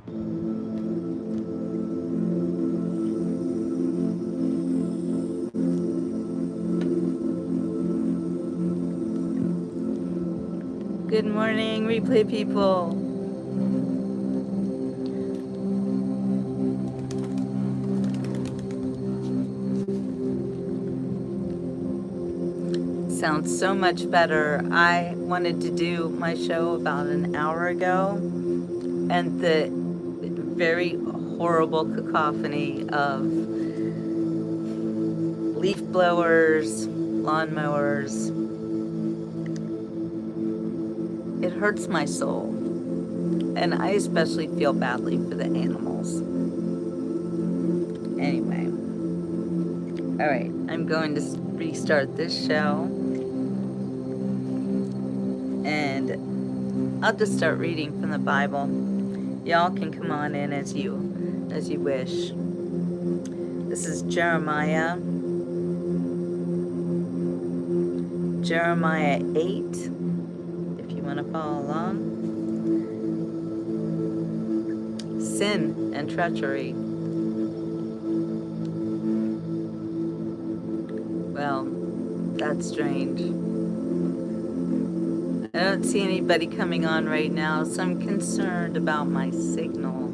Good morning, replay people. Sounds so much better. I wanted to do my show about an hour ago, and the very horrible cacophony of leaf blowers, lawnmowers, it hurts my soul. And I especially feel badly for the animals. Anyway, all right, I'm going to restart this show. And I'll just start reading from the Bible. Y'all can come on in as you wish. This is Jeremiah 8, if you want to follow along. Sin and treachery. Well, that's strange. I don't see anybody coming on right now, so I'm concerned about my signal.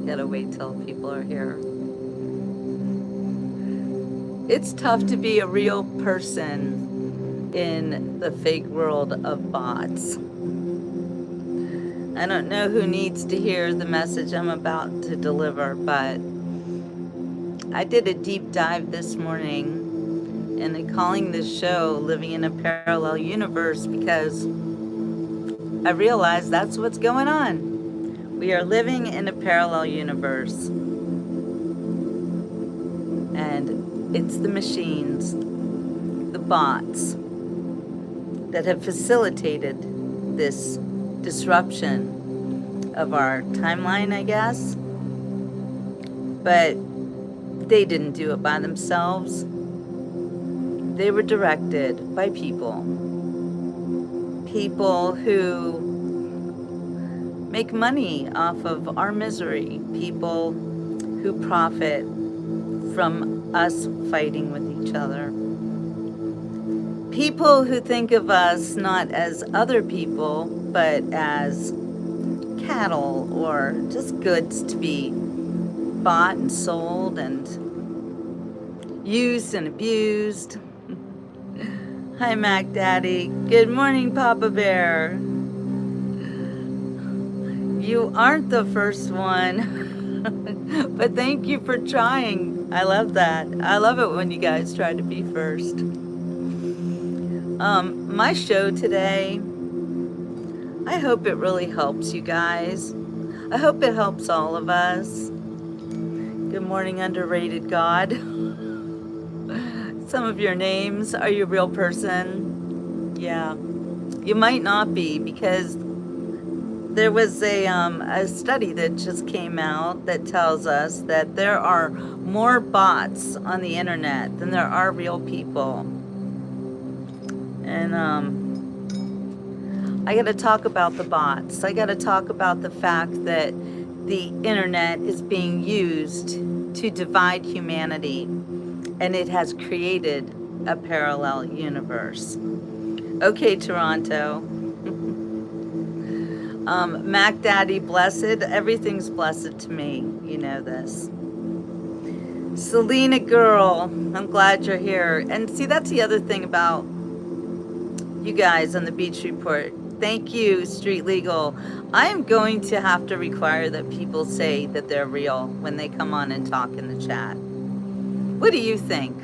Gotta wait till people are here. It's tough to be a real person in the fake world of bots. I don't know who needs to hear the message I'm about to deliver, but I did a deep dive this morning, and I'm calling this show Living in a Parallel Universe because I realized that's what's going on. We are living in a parallel universe. And it's the machines, the bots, that have facilitated this disruption of our timeline, I guess. But they didn't do it by themselves. They were directed by people. People who make money off of our misery. People who profit from us fighting with each other. People who think of us not as other people, but as cattle or just goods to be bought and sold and used and abused. Hi, Mac Daddy. Good morning, Papa Bear. You aren't the first one, but thank you for trying. I love that. I love it when you guys try to be first. My show today, I hope it really helps you guys. I hope it helps all of us. Good morning, underrated God. Some of your names, are you a real person? Yeah, you might not be, because there was a study that just came out that tells us that there are more bots on the internet than there are real people. And I got to talk about the bots. I got to talk about the fact that the internet is being used to divide humanity, and it has created a parallel universe. Okay, Toronto. Mac Daddy, blessed. Everything's blessed to me. You know this. Selena girl, I'm glad you're here. And see, that's the other thing about you guys on the Beach Report. Thank you, Street Legal. I am going to have to require that people say that they're real when they come on and talk in the chat. What do you think?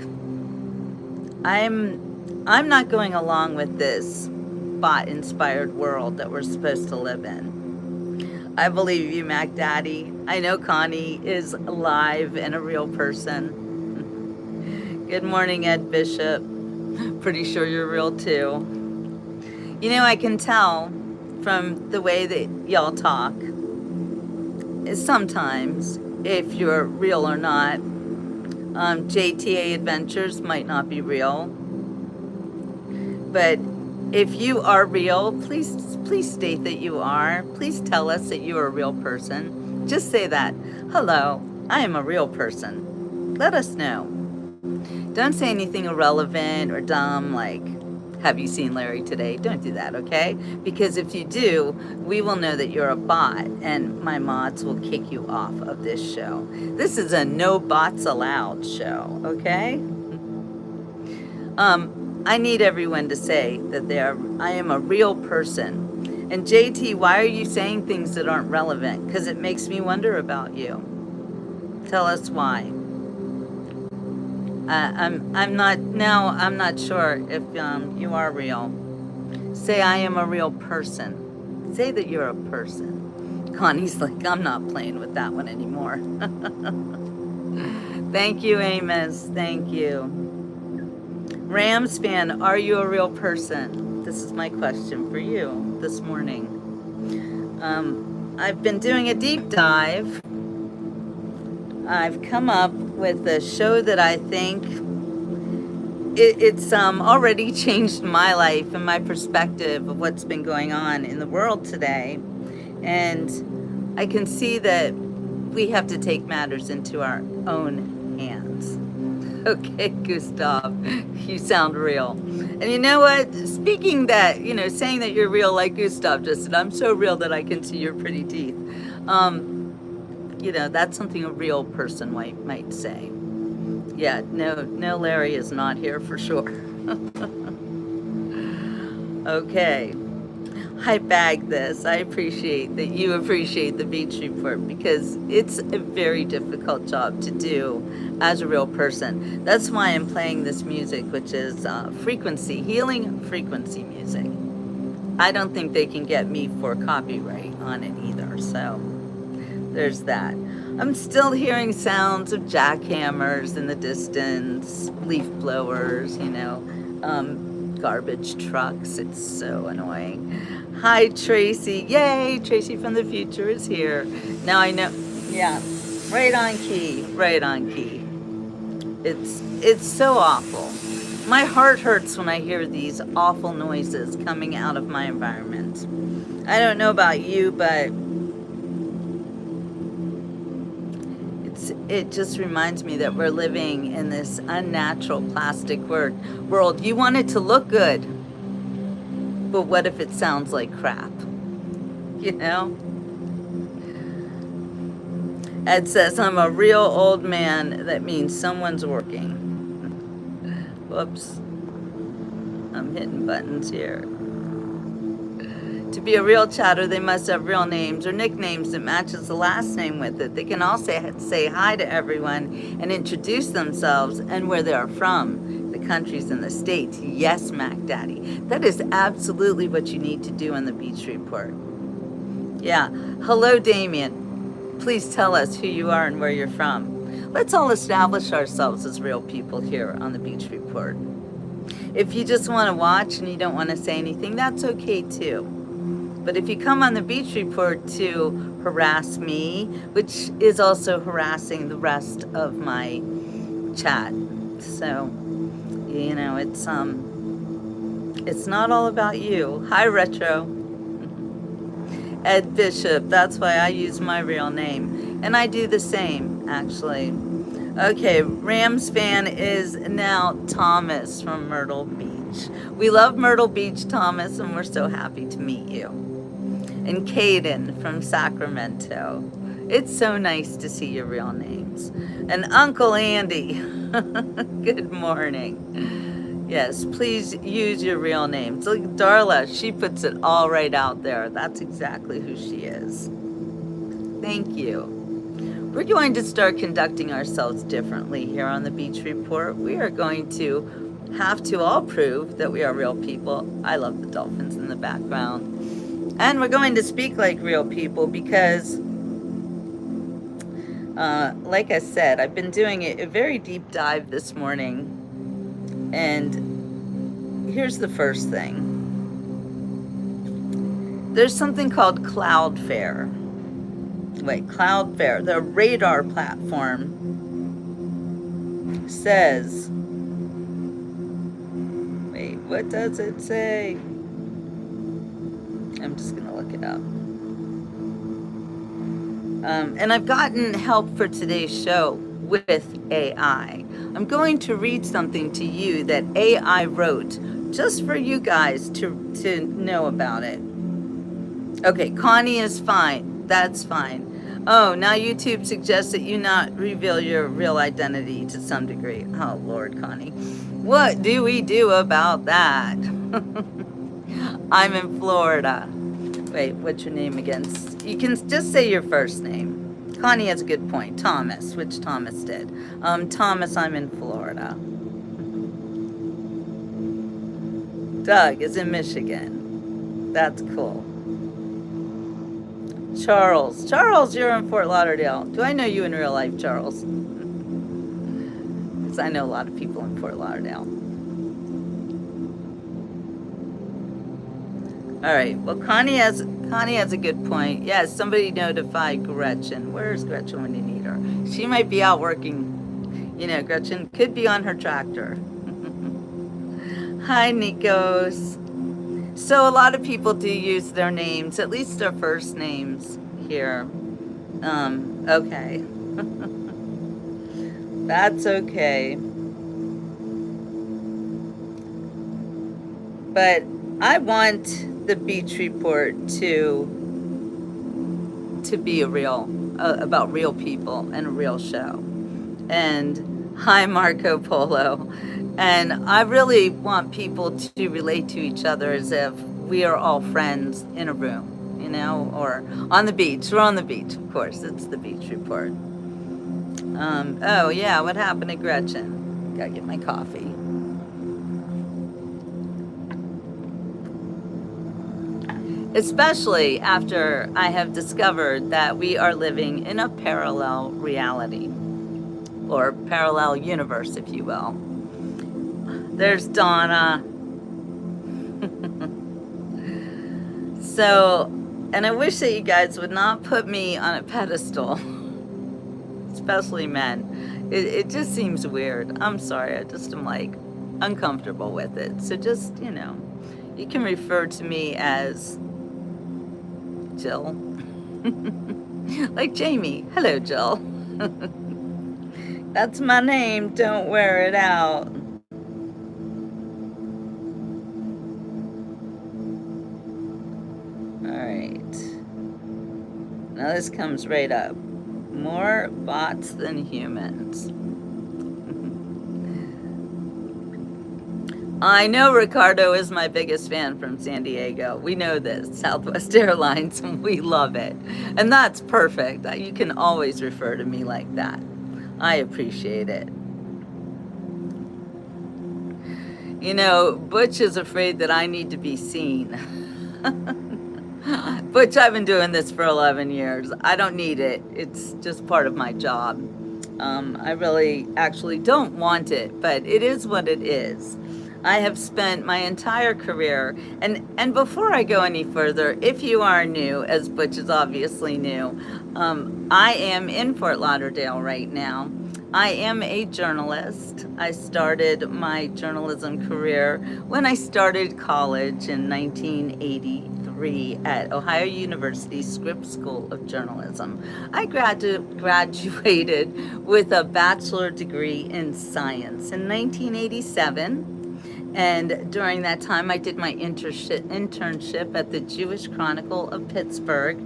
I'm not going along with this bot-inspired world that we're supposed to live in. I believe you, Mac Daddy. I know Connie is alive and a real person. Good morning, Ed Bishop. Pretty sure you're real too. You know, I can tell from the way that y'all talk is sometimes if you're real or not. JTA Adventures might not be real, but If you are real, please state that you are. Please tell us that you are a real person. Just say that. Hello, I am a real person. Let us know. Don't say anything irrelevant or dumb like, have you seen Larry today? Don't do that, okay? Because if you do, we will know that you're a bot and my mods will kick you off of this show. This is a no bots allowed show, okay? I need everyone to say that I am a real person. And JT, why are you saying things that aren't relevant? Because it makes me wonder about you. Tell us why. I'm not sure if you are real. Say I am a real person. Say that you're a person. Connie's like, I'm not playing with that one anymore. Thank you, Amos. Thank you. Rams fan, are you a real person? This is my question for you this morning. I've been doing a deep dive. I've come up with a show that I think it's already changed my life and my perspective of what's been going on in the world today. And I can see that we have to take matters into our own hands. Okay, Gustav, you sound real. And you know what? Speaking that, saying that you're real like Gustav just said, I'm so real that I can see your pretty teeth. That's something a real person might say. Yeah, no, Larry is not here for sure. Okay. I bag this. I appreciate that you appreciate the Beach Report because it's a very difficult job to do as a real person. That's why I'm playing this music, which is healing frequency music. I don't think they can get me for copyright on it either, so there's that. I'm still hearing sounds of jackhammers in the distance, leaf blowers, garbage trucks. It's so annoying. Hi, Tracy. Yay, Tracy from the future is here. Now I know. Yeah, right on key. It's so awful. My heart hurts when I hear these awful noises coming out of my environment. I don't know about you, but it just reminds me that we're living in this unnatural plastic world. You want it to look good, but what if it sounds like crap? Ed says, I'm a real old man. That means someone's working. Whoops. I'm hitting buttons here. To be a real chatter, they must have real names or nicknames that matches the last name with it. They can also say hi to everyone and introduce themselves and where they are from, the countries and the states. Yes, Mac Daddy. That is absolutely what you need to do on the Beach Report. Yeah. Hello, Damien. Please tell us who you are and where you're from. Let's all establish ourselves as real people here on the Beach Report. If you just want to watch and you don't want to say anything, that's okay too. But if you come on the Beach Report to harass me, which is also harassing the rest of my chat, so it's not all about you. Hi, Retro. Ed Bishop. That's why I use my real name, and I do the same actually. Okay, Rams fan is now Thomas from Myrtle Beach. We love Myrtle Beach, Thomas, and we're so happy to meet you. And Caden from Sacramento. It's so nice to see your real names. And Uncle Andy. Good morning. Yes, please use your real names. Look, Darla, she puts it all right out there. That's exactly who she is. Thank you. We're going to start conducting ourselves differently here on the Beach Report. We are going to have to all prove that we are real people. I love the dolphins in the background. And we're going to speak like real people because, like I said, I've been doing a very deep dive this morning. And here's the first thing. There's something called Cloudflare. Cloudflare, the radar platform, says, what does it say? I'm just going to look it up. And I've gotten help for today's show with AI. I'm going to read something to you that AI wrote just for you guys to know about it. Okay, Connie is fine. That's fine. Oh, now YouTube suggests that you not reveal your real identity to some degree. Oh, Lord, Connie. What do we do about that? I'm in Florida. Wait, what's your name again? You can just say your first name. Connie has a good point. Thomas, which Thomas did. Thomas, I'm in Florida. Doug is in Michigan. That's cool. Charles. Charles, you're in Fort Lauderdale. Do I know you in real life, Charles? Because I know a lot of people in Fort Lauderdale. All right. Well, Connie has a good point. Yes, somebody notify Gretchen. Where's Gretchen when you need her? She might be out working. You know, Gretchen could be on her tractor. Hi, Nikos. So a lot of people do use their names, at least their first names here. Okay. That's okay. But I want the Beach Report to be about real people and a real show. And hi, Marco Polo. And I really want people to relate to each other as if we are all friends in a room, you know, or on the beach. We're on the beach, of course. It's the Beach Report. Oh, yeah, what happened to Gretchen? Gotta get my coffee. Especially after I have discovered that we are living in a parallel reality, or parallel universe, if you will. There's Donna. So, and I wish that you guys would not put me on a pedestal, especially men. It just seems weird. I'm sorry, I just am like uncomfortable with it. So just, you know, you can refer to me as Jill. Like Jamie. Hello, Jill. That's my name. Don't wear it out. Now this comes right up. More bots than humans. I know Ricardo is my biggest fan from San Diego. We know this, Southwest Airlines, and we love it. And that's perfect. You can always refer to me like that. I appreciate it. You know, Butch is afraid that I need to be seen. Butch, I've been doing this for 11 years. I don't need it. It's just part of my job. I really actually don't want it, but it is what it is. I have spent my entire career, and before I go any further, if you are new, as Butch is obviously new, I am in Fort Lauderdale right now. I am a journalist. I started my journalism career when I started college in 1983 at Ohio University Scripps School of Journalism. I graduated with a bachelor degree in science in 1987. And during that time, I did my internship at the Jewish Chronicle of Pittsburgh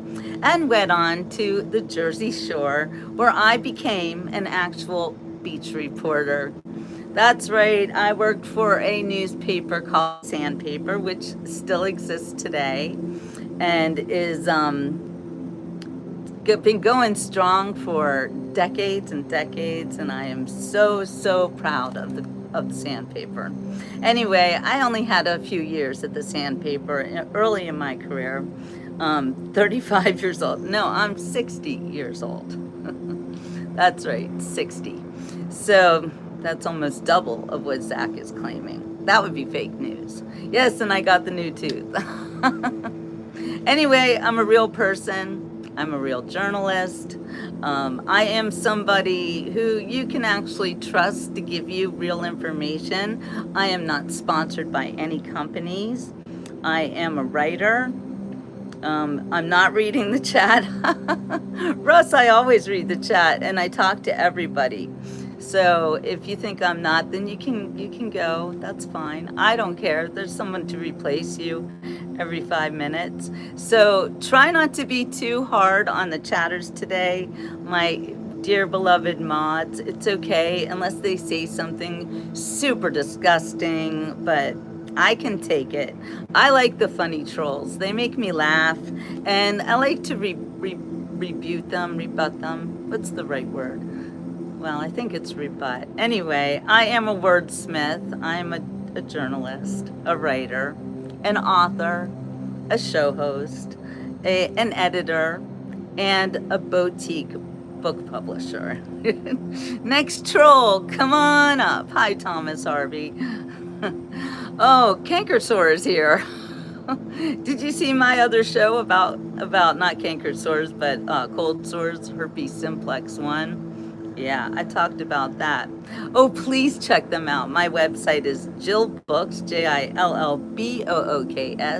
and went on to the Jersey Shore, where I became an actual beach reporter. That's right, I worked for a newspaper called Sandpaper, which still exists today and is been going strong for decades and decades, and I am so proud of the Sandpaper. Anyway, I only had a few years at the Sandpaper early in my career. 35 years old. No, I'm 60 years old. That's right, 60. So that's almost double of what Zach is claiming. That would be fake news. Yes, and I got the new tooth. Anyway, I'm a real person. I'm a real journalist. I am somebody who you can actually trust to give you real information. I am not sponsored by any companies. I am a writer. I'm not reading the chat. Russ, I always read the chat and I talk to everybody. So if you think I'm not, then you can go. That's fine. I don't care. There's someone to replace you every 5 minutes. So try not to be too hard on the chatters today, my dear beloved mods. It's okay unless they say something super disgusting, but I can take it. I like the funny trolls. They make me laugh, and I like to rebut them. What's the right word? Well, I think it's rebut. Anyway, I am a wordsmith. I am a journalist, a writer, an author, a show host, an editor, and a boutique book publisher. Next troll, come on up. Hi, Thomas Harvey. Oh, Canker Sores here. Did you see my other show about not canker sores, but cold sores, herpes simplex 1? Yeah, I talked about that. Oh, please check them out. My website is Jill Books, JILLBOOKS.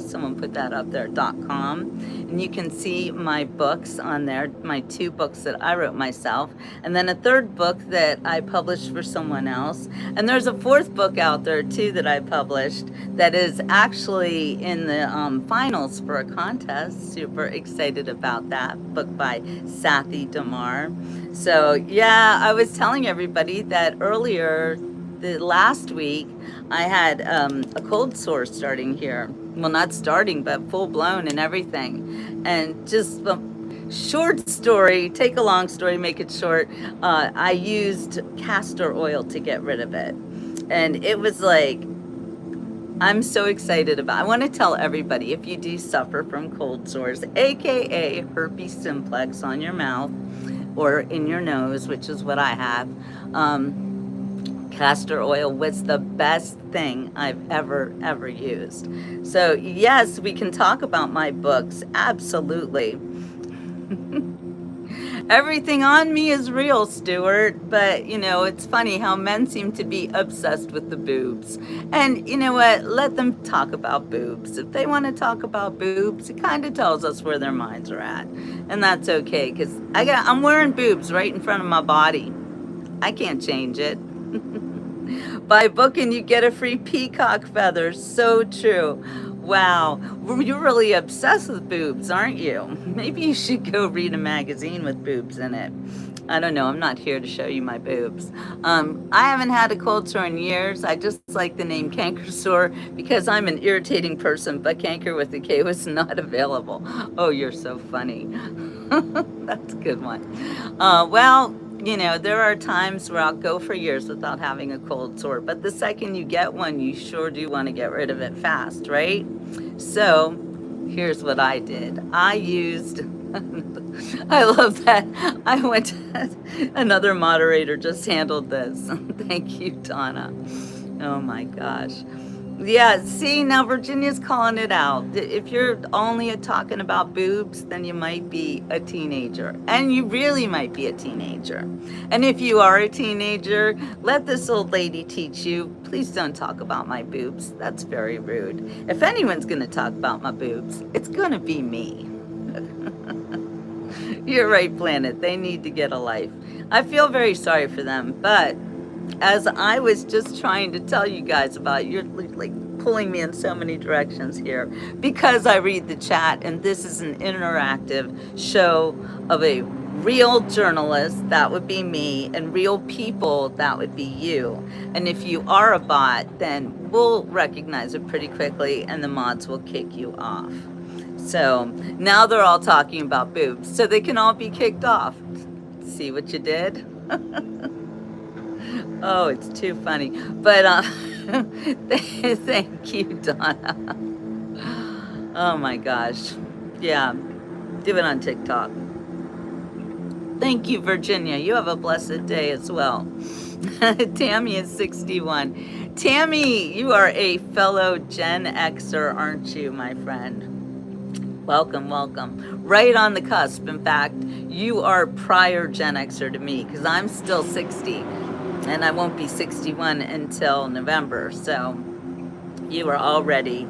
Someone put that up there, .com. And you can see my books on there, my 2 books that I wrote myself, and then a 3rd book that I published for someone else. And there's a 4th book out there too that I published that is actually in the finals for a contest. Super excited about that. Book by Sathi Damar. So yeah, I was telling everybody that earlier, the last week, I had a cold sore starting here. Well, not starting, but full blown and everything. And just short story, take a long story, make it short. I used castor oil to get rid of it. And it was like, I'm so excited about. I want to tell everybody, if you do suffer from cold sores, aka herpes simplex on your mouth or in your nose, which is what I have, castor oil was the best thing I've ever used. So yes, we can talk about my books, absolutely. Everything on me is real, Stuart, but you know, it's funny how men seem to be obsessed with the boobs. And you know what? Let them talk about boobs. If they want to talk about boobs, it kind of tells us where their minds are at. And that's okay, because I'm wearing boobs right in front of my body. I can't change it. Buy a book and you get a free peacock feather. So true. Wow, you're really obsessed with boobs, aren't you? Maybe you should go read a magazine with boobs in it. I don't know, I'm not here to show you my boobs. I haven't had a cold sore in years. I just like the name canker sore because I'm an irritating person, but canker with a K was not available. Oh, you're so funny. That's a good one. Well, you know, there are times where I'll go for years without having a cold sore, but the second you get one, you sure do want to get rid of it fast, right? So here's what I did. I used, I love that. I went, another moderator just handled this. Thank you, Donna. Oh my gosh. Yeah, see, now Virginia's calling it out. If you're only talking about boobs, then you might be a teenager. And you really might be a teenager. And if you are a teenager, let this old lady teach you. Please don't talk about my boobs. That's very rude. If anyone's going to talk about my boobs, it's going to be me. You're right, Planet. They need to get a life. I feel very sorry for them, but as I was just trying to tell you guys about, you're like pulling me in so many directions here because I read the chat, and this is an interactive show of a real journalist, that would be me, and real people, that would be you. And if you are a bot, then we'll recognize it pretty quickly and the mods will kick you off. So now they're all talking about boobs, so they can all be kicked off. See what you did? Oh, it's too funny. But thank you, Donna. Oh my gosh. Yeah, do it on TikTok. Thank you, Virginia. You have a blessed day as well. Tammy is 61. Tammy, you are a fellow Gen Xer, aren't you, my friend? Welcome, welcome. Right on the cusp. In fact, you are prior Gen Xer to me because I'm still 60. And I won't be 61 until November, so you are already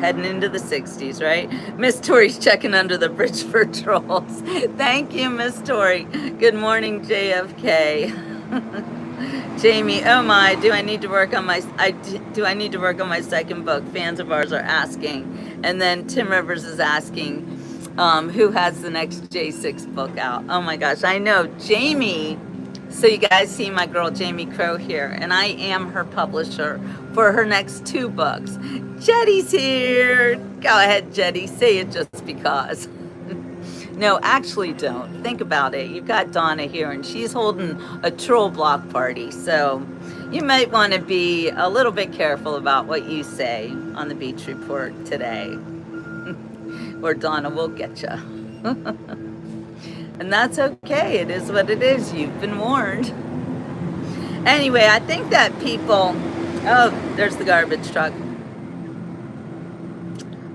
heading into the 60s, right? Miss Tori's checking under the bridge for trolls. Thank you, Miss Tori. Good morning, JFK. Jamie, oh my, do I need to work on my do I need to work on my second book? Fans of ours are asking. And then Tim Rivers is asking who has the next J6 book out. Oh my gosh, I know Jamie. So you guys see my girl Jamie Crow here, and I am her publisher for her next 2 books. Jetty's here. Go ahead, Jetty, say it just because. No, actually don't. Think about it. You've got Donna here, and she's holding a troll block party. So you might want to be a little bit careful about what you say on the Beach Report today. Or Donna will get you. And that's okay. It is what it is. You've been warned. Anyway, I think that people... Oh, there's the garbage truck.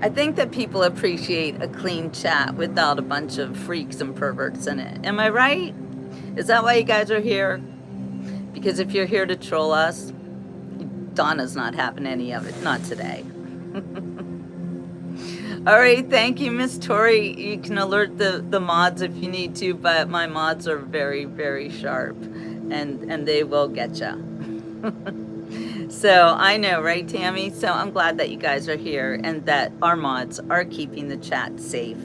I think that people appreciate a clean chat without a bunch of freaks and perverts in it. Am I right? Is that why you guys are here? Because if you're here to troll us, Donna's not having any of it. Not today. All right, thank you, Miss Tori. You can alert the mods if you need to, but my mods are very, very sharp, and they will get you. So I know, right, Tammy? So I'm glad that you guys are here and that our mods are keeping the chat safe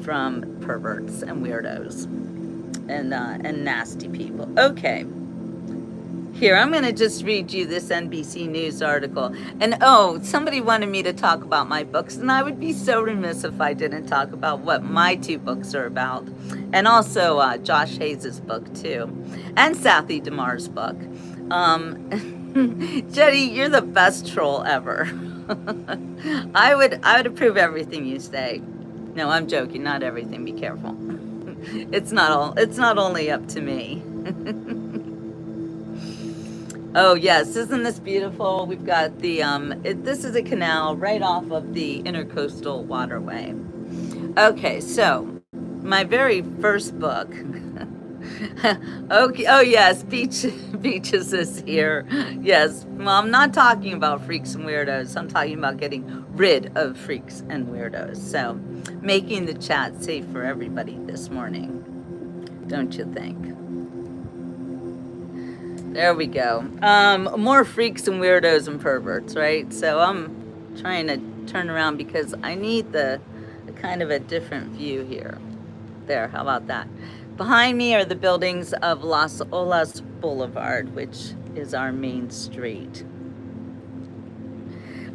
from perverts and weirdos and nasty people. Okay. Here, I'm going to just read you this NBC News article. And oh, somebody wanted me to talk about my books, and I would be so remiss if I didn't talk about what my 2 books are about. And also Josh Hayes' book, too. And Sathi Damar's book. Jetty, you're the best troll ever. I would approve everything you say. No, I'm joking. Not everything. Be careful. It's not only up to me. Oh yes, isn't this beautiful? We've got the this is a canal right off of the Intercoastal Waterway. Okay, so my very first book. Okay, oh yes, Beaches is here. Yes, well, I'm not talking about freaks and weirdos. I'm talking about getting rid of freaks and weirdos. So, making the chat safe for everybody this morning. Don't you think? There we go. More freaks and weirdos and perverts, right? So I'm trying to turn around because I need the kind of a different view here. There, how about that? Behind me are the buildings of Las Olas Boulevard, which is our main street.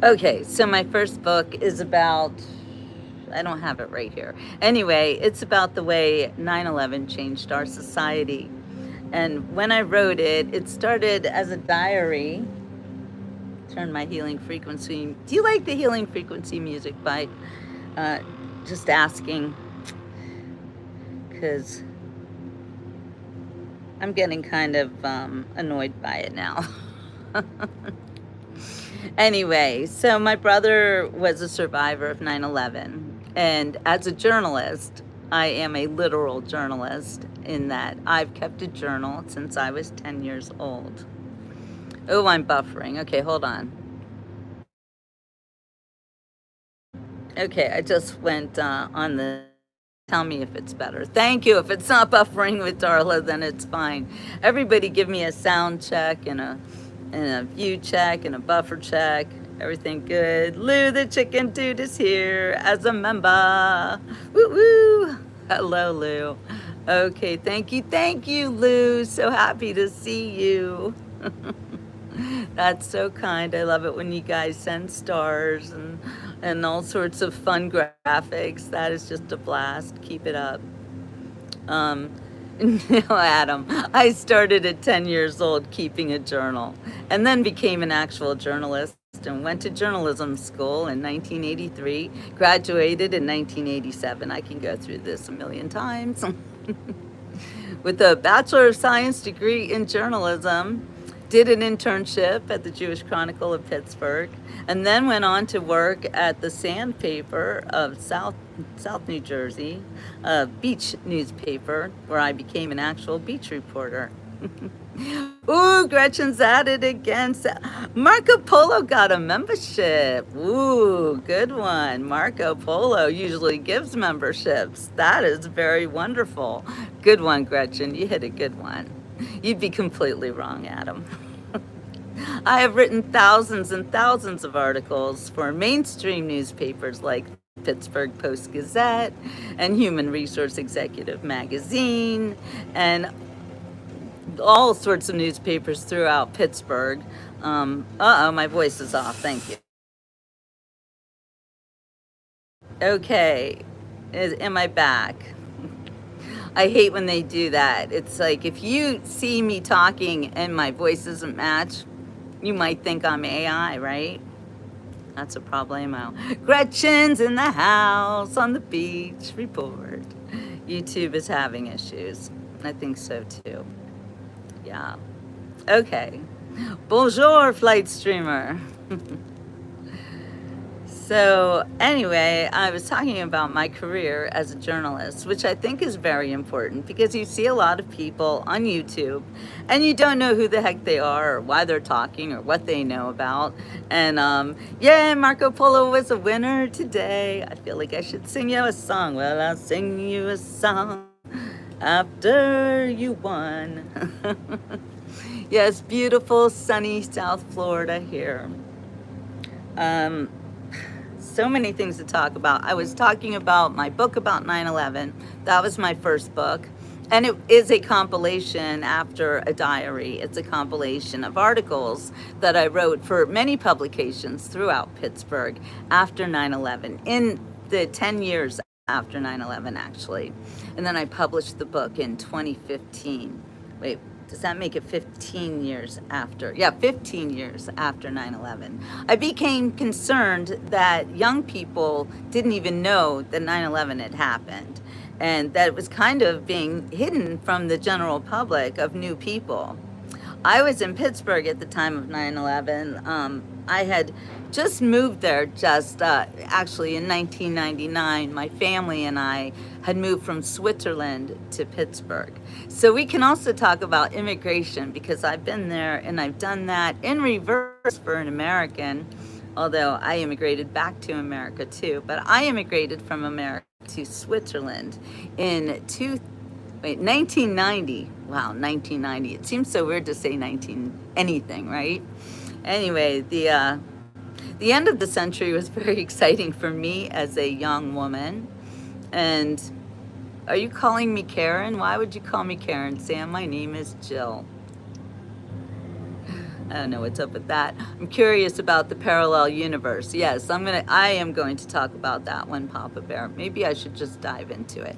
Okay, so my first book is about, I don't have it right here. Anyway, it's about the way 9/11 changed our society. And when I wrote it, it started as a diary. Turn my healing frequency. Do you like the healing frequency music by just asking? Because I'm getting kind of annoyed by it now. Anyway, so my brother was a survivor of 9/11. And as a journalist, I am a literal journalist in that I've kept a journal since I was 10 years old. Oh, I'm buffering. Okay, hold on. Okay, I just went on the... Tell me if it's better. Thank you. If it's not buffering with Darla, then it's fine. Everybody give me a sound check and a view check and a buffer check. Everything good. Lou the chicken dude is here as a member. Woo woo. Hello, Lou. Okay, thank you, Lou. So happy to see you. That's so kind. I love it when you guys send stars and all sorts of fun graphics. That is just a blast. Keep it up. No, Adam, I started at 10 years old keeping a journal and then became an actual journalist and went to journalism school in 1983, graduated in 1987. I can go through this a million times. With a Bachelor of Science degree in journalism, did an internship at the Jewish Chronicle of Pittsburgh, and then went on to work at the Sandpaper of South New Jersey, a beach newspaper, where I became an actual beach reporter. Ooh, Gretchen's at it again. Marco Polo got a membership. Ooh, good one. Marco Polo usually gives memberships. That is very wonderful. Good one, Gretchen. You hit a good one. You'd be completely wrong, Adam. I have written thousands and thousands of articles for mainstream newspapers like Pittsburgh Post-Gazette and Human Resource Executive Magazine and all sorts of newspapers throughout Pittsburgh. Uh-oh, my voice is off. Thank you. Okay, am I back? I hate when they do that. It's like if you see me talking and my voice doesn't match, you might think I'm AI, right? That's a problemo. Gretchen's in the house on the beach report. YouTube is having issues. I think so too. Yeah. Okay. Bonjour, flight streamer. So anyway, I was talking about my career as a journalist, which I think is very important because you see a lot of people on YouTube and you don't know who the heck they are or why they're talking or what they know about. And yeah, Marco Polo was a winner today. I feel like I should sing you a song. Well, I'll sing you a song after you won. Yes, beautiful sunny South Florida here. So many things to talk about. I was talking about my book about 9/11. That was my first book. And it is a compilation after a diary. It's a compilation of articles that I wrote for many publications throughout Pittsburgh after 9/11, in the 10 years after 9/11, actually. And then I published the book in 2015. Wait, does that make it 15 years after? Yeah, 15 years after 9/11. I became concerned that young people didn't even know that 9/11 had happened and that it was kind of being hidden from the general public of new people. I was in Pittsburgh at the time of 9/11. I had just moved there actually in 1999. My family and I had moved from Switzerland to Pittsburgh. So we can also talk about immigration because I've been there and I've done that in reverse for an American, although I immigrated back to America too. But I immigrated from America to Switzerland in 1990. Wow, 1990. It seems so weird to say 19 anything, right? Anyway, the end of the century was very exciting for me as a young woman. And are you calling me Karen? Why would you call me Karen, Sam? My name is Jill. I don't know what's up with that. I'm curious about the parallel universe. Yes, I am going to talk about that one, Papa Bear. Maybe I should just dive into it.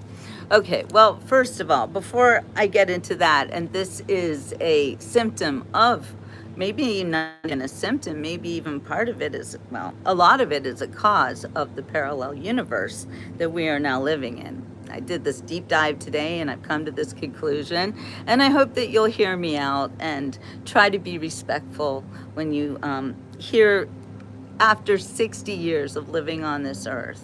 Okay, well, first of all, before I get into that, and this is a symptom of, maybe not even a symptom, maybe even part of it is, well, a lot of it is a cause of the parallel universe that we are now living in. I did this deep dive today and I've come to this conclusion, and I hope that you'll hear me out and try to be respectful when you hear after 60 years of living on this earth.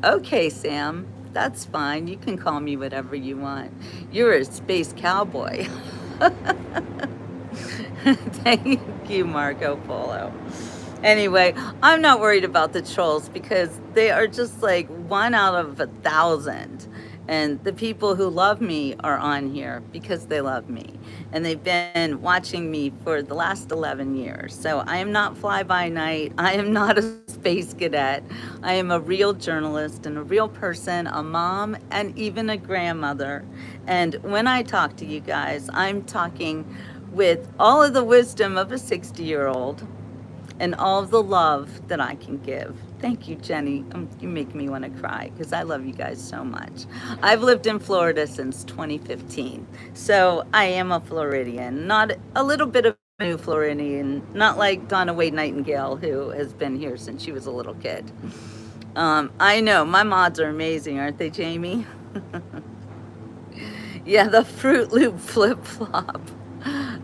Okay, Sam, that's fine. You can call me whatever you want. You're a space cowboy. Thank you, Marco Polo. Anyway, I'm not worried about the trolls because they are just like 1 out of 1,000. And the people who love me are on here because they love me. And they've been watching me for the last 11 years. So I am not fly by night. I am not a space cadet. I am a real journalist and a real person, a mom, and even a grandmother. And when I talk to you guys, I'm talking with all of the wisdom of a 60-year-old and all of the love that I can give. Thank you, Jenny. You make me want to cry because I love you guys so much. I've lived in Florida since 2015, so I am a Floridian, not a little bit of a new Floridian, not like Donna Wade Nightingale, who has been here since she was a little kid. I know, my mods are amazing, aren't they, Jamie? Yeah, the Fruit Loop flip-flop.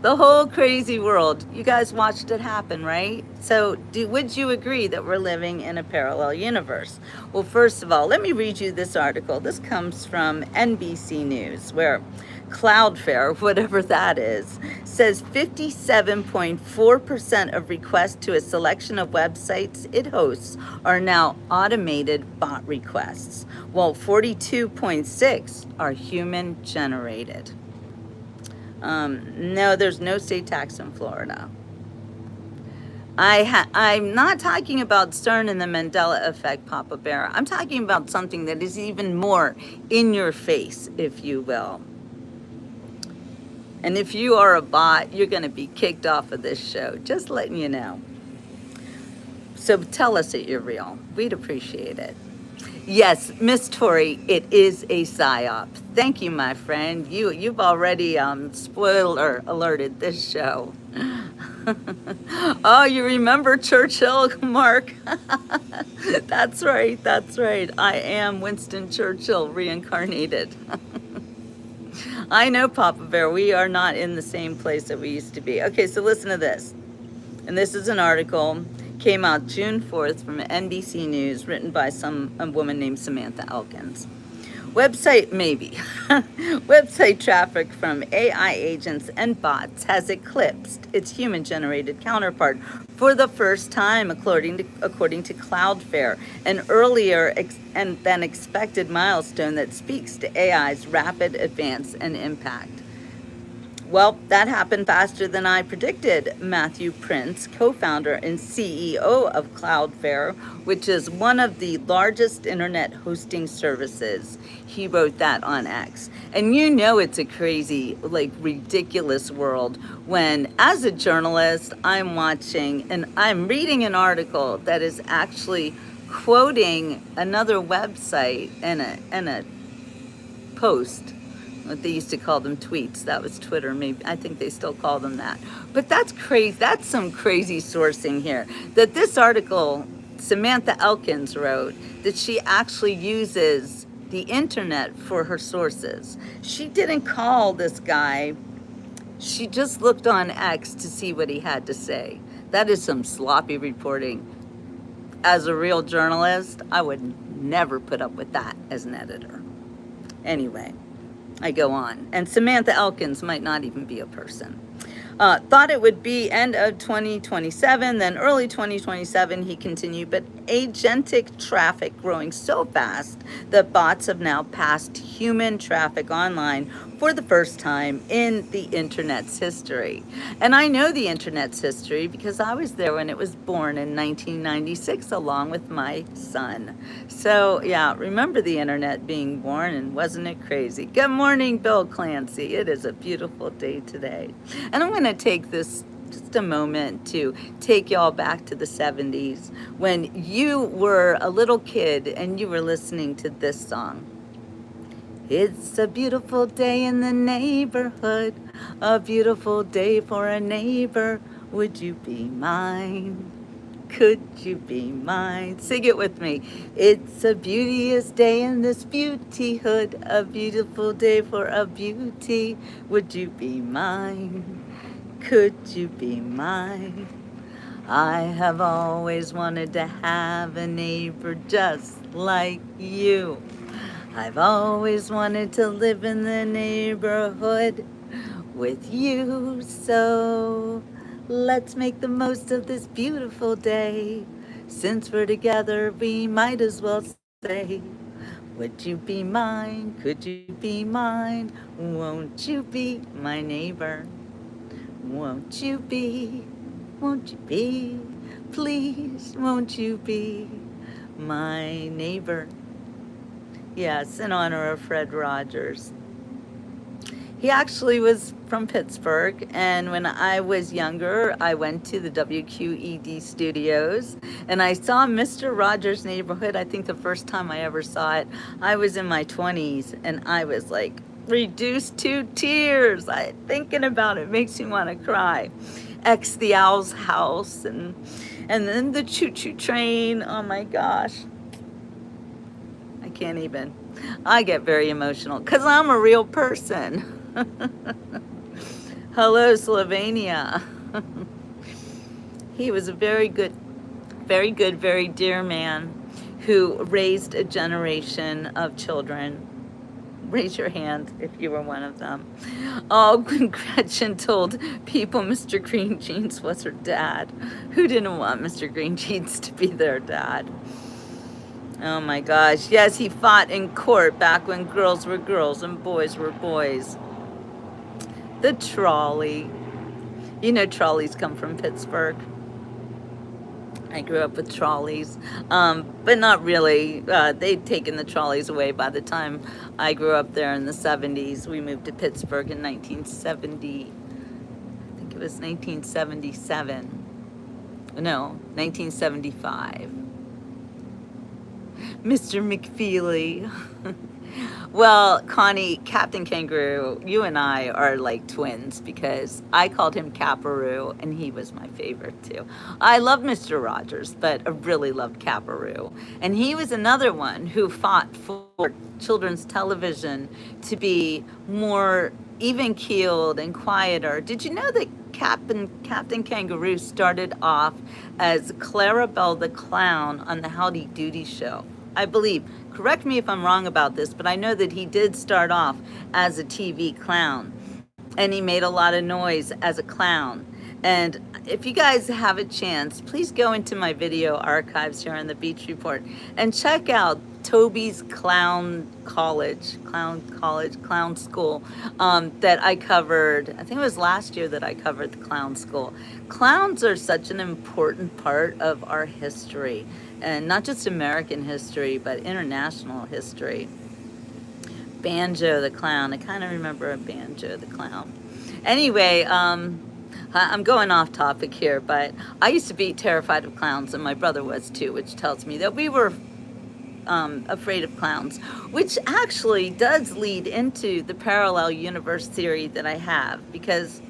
The whole crazy world. You guys watched it happen, right? So would you agree that we're living in a parallel universe? Well, first of all, let me read you this article. This comes from NBC News, where Cloudflare, whatever that is, says 57.4% of requests to a selection of websites it hosts are now automated bot requests, while 42.6 are human generated. No, there's no state tax in Florida. I'm not talking about CERN and the Mandela effect, Papa Bear. I'm talking about something that is even more in your face, if you will. And if you are a bot, you're going to be kicked off of this show. Just letting you know. So tell us that you're real. We'd appreciate it. Yes, Miss Tori, it is a psyop. Thank you, my friend. You've already spoiler alerted this show. Oh, you remember Churchill, Mark? That's right, that's right. I am Winston Churchill reincarnated. I know, Papa Bear, we are not in the same place that we used to be. Okay, so listen to this. And this is an article, came out June 4th from NBC News, written by a woman named Samantha Elkins. Website traffic from AI agents and bots has eclipsed its human-generated counterpart for the first time, according to Cloudflare, an earlier than expected milestone that speaks to AI's rapid advance and impact. Well, that happened faster than I predicted, Matthew Prince, co-founder and CEO of Cloudflare, which is one of the largest internet hosting services. He wrote that on X. And you know it's a crazy, ridiculous world when, as a journalist, I'm watching and I'm reading an article that is actually quoting another website and a post. They used to call them tweets. That was Twitter. Maybe I think they still call them that. But that's crazy. That's some crazy sourcing here. That this article Samantha Elkins wrote, that she actually uses the internet for her sources. She didn't call this guy. She just looked on X to see what he had to say. That is some sloppy reporting. As a real journalist, I would never put up with that as an editor. Anyway. I go on. And Samantha Elkins might not even be a person. Thought it would be end of 2027, then early 2027, he continued, but agentic traffic growing so fast that bots have now passed human traffic online for the first time in the internet's history. And I know the internet's history because I was there when it was born in 1996 along with my son. So yeah, remember the internet being born, and wasn't it crazy? Good morning, Bill Clancy. It is a beautiful day today. And I'm going to take this just a moment to take y'all back to the 70s when you were a little kid and you were listening to this song. It's a beautiful day in the neighborhood, a beautiful day for a neighbor. Would you be mine? Could you be mine? Sing it with me. It's a beauteous day in this beauty hood, a beautiful day for a beauty. Would you be mine? Could you be mine? I have always wanted to have a neighbor just like you. I've always wanted to live in the neighborhood with you. So let's make the most of this beautiful day. Since we're together, we might as well say, would you be mine? Could you be mine? Won't you be my neighbor? Won't you be, please, won't you be my neighbor? Yes, in honor of Fred Rogers. He actually was from Pittsburgh, and when I was younger, I went to the WQED studios, and I saw Mr. Rogers' Neighborhood. I think the first time I ever saw it, I was in my 20s, and I was like, reduced to tears. Thinking about it makes me want to cry. X the Owl's House, and then the choo-choo train. Oh my gosh. I can't even. I get very emotional because I'm a real person. Hello, Slovenia. He was a very dear man who raised a generation of children. Raise your hand if you were one of them. Oh, when Gretchen told people Mr. Green Jeans was her dad. Who didn't want Mr. Green Jeans to be their dad? Oh my gosh. Yes, he fought in court back when girls were girls and boys were boys. The trolley. You know trolleys come from Pittsburgh. I grew up with trolleys, but not really. They'd taken the trolleys away by the time I grew up there in the 70s. We moved to Pittsburgh in 1970, I think it was 1977. No, 1975. Mr. McFeely. Well, Connie, Captain Kangaroo, you and I are like twins because I called him Caparoo and he was my favorite too. I love Mr. Rogers, but I really loved Caparoo. And he was another one who fought for children's television to be more even-keeled and quieter. Did you know that Captain Kangaroo started off as Clarabelle the Clown on the Howdy Doody show? I believe. Correct me if I'm wrong about this, but I know that he did start off as a TV clown. And he made a lot of noise as a clown. And if you guys have a chance, please go into my video archives here on the Beach Report and check out Toby's Clown School that I covered. I think it was last year that I covered the clown school. Clowns are such an important part of our history, and not just American history, but international history. Banjo the Clown. I kind of remember a Banjo the Clown. Anyway, I'm going off topic here, but I used to be terrified of clowns, and my brother was too, which tells me that we were afraid of clowns, which actually does lead into the parallel universe theory that I have, because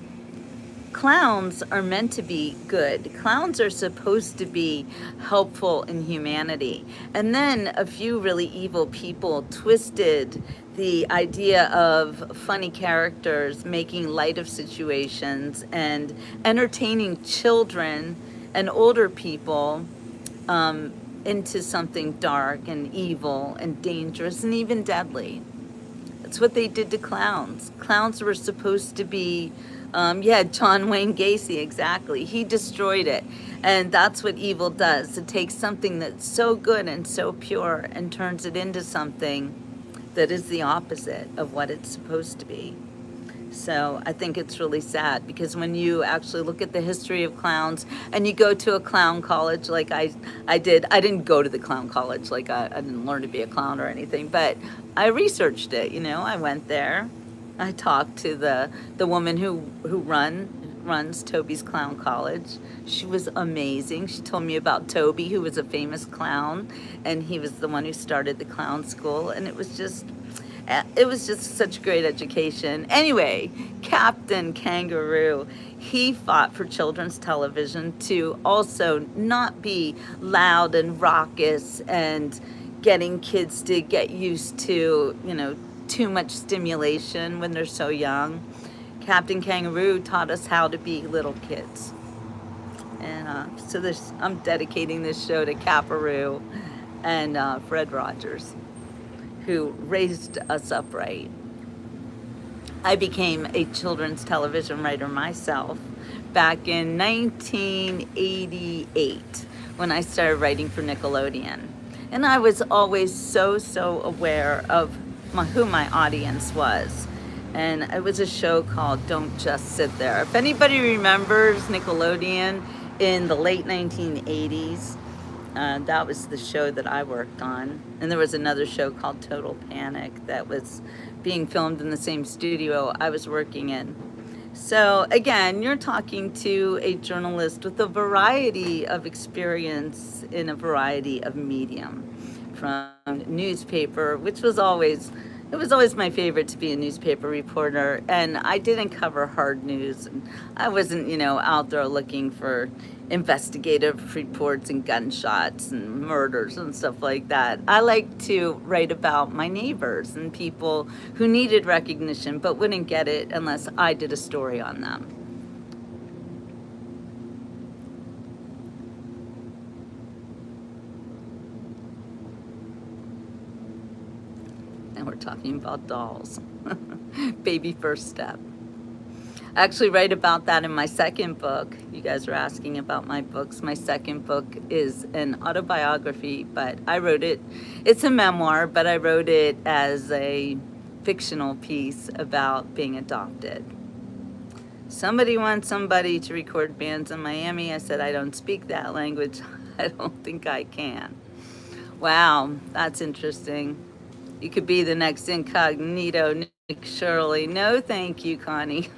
clowns are meant to be good. Clowns are supposed to be helpful in humanity. And then a few really evil people twisted the idea of funny characters making light of situations and entertaining children and older people into something dark and evil and dangerous and even deadly. That's what they did to clowns. Clowns were supposed to be John Wayne Gacy, exactly. He destroyed it. And that's what evil does. It takes something that's so good and so pure and turns it into something that is the opposite of what it's supposed to be. So I think it's really sad, because when you actually look at the history of clowns and you go to a clown college like I did, I didn't go to the clown college, like I didn't learn to be a clown or anything, but I researched it, I went there. I talked to the woman who runs Toby's Clown College. She was amazing. She told me about Toby, who was a famous clown, and he was the one who started the clown school, and it was just such great education. Anyway, Captain Kangaroo, he fought for children's television to also not be loud and raucous and getting kids to get used to, too much stimulation when they're so young. Captain Kangaroo taught us how to be little kids. And so I'm dedicating this show to Caparoo and Fred Rogers, who raised us upright. I became a children's television writer myself back in 1988 when I started writing for Nickelodeon. And I was always so aware of who my audience was. And it was a show called Don't Just Sit There. If anybody remembers Nickelodeon in the late 1980s, that was the show that I worked on. And there was another show called Total Panic that was being filmed in the same studio I was working in. So again, you're talking to a journalist with a variety of experience in a variety of medium, from newspaper, which was always It was always my favorite to be a newspaper reporter, and I didn't cover hard news. And I wasn't, out there looking for investigative reports and gunshots and murders and stuff like that. I like to write about my neighbors and people who needed recognition but wouldn't get it unless I did a story on them. And we're talking about dolls. Baby first step. I actually write about that in my second book. You guys are asking about my books. My second book is an autobiography, but I wrote it. It's a memoir, but I wrote it as a fictional piece about being adopted. Somebody wants somebody to record bands in Miami. I said, I don't speak that language. I don't think I can. Wow, that's interesting. You could be the next incognito Nick Shirley. No, thank you, Connie.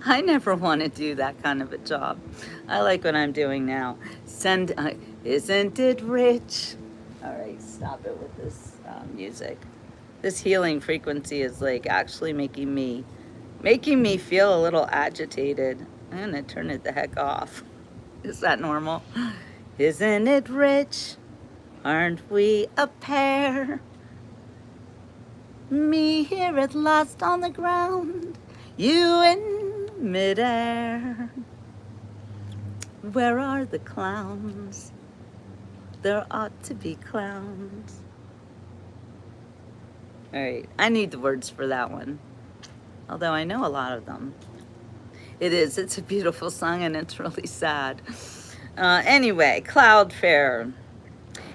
I never want to do that kind of a job. I like what I'm doing now. Isn't it rich? All right, stop it with this music. This healing frequency is like actually making me feel a little agitated. I'm gonna turn it the heck off. Is that normal? Isn't it rich? Aren't we a pair? Me here at last on the ground, you in midair. Where are the clowns? There ought to be clowns. All right, I need the words for that one, although I know a lot of them. It's a beautiful song and it's really sad. Anyway, Cloudflare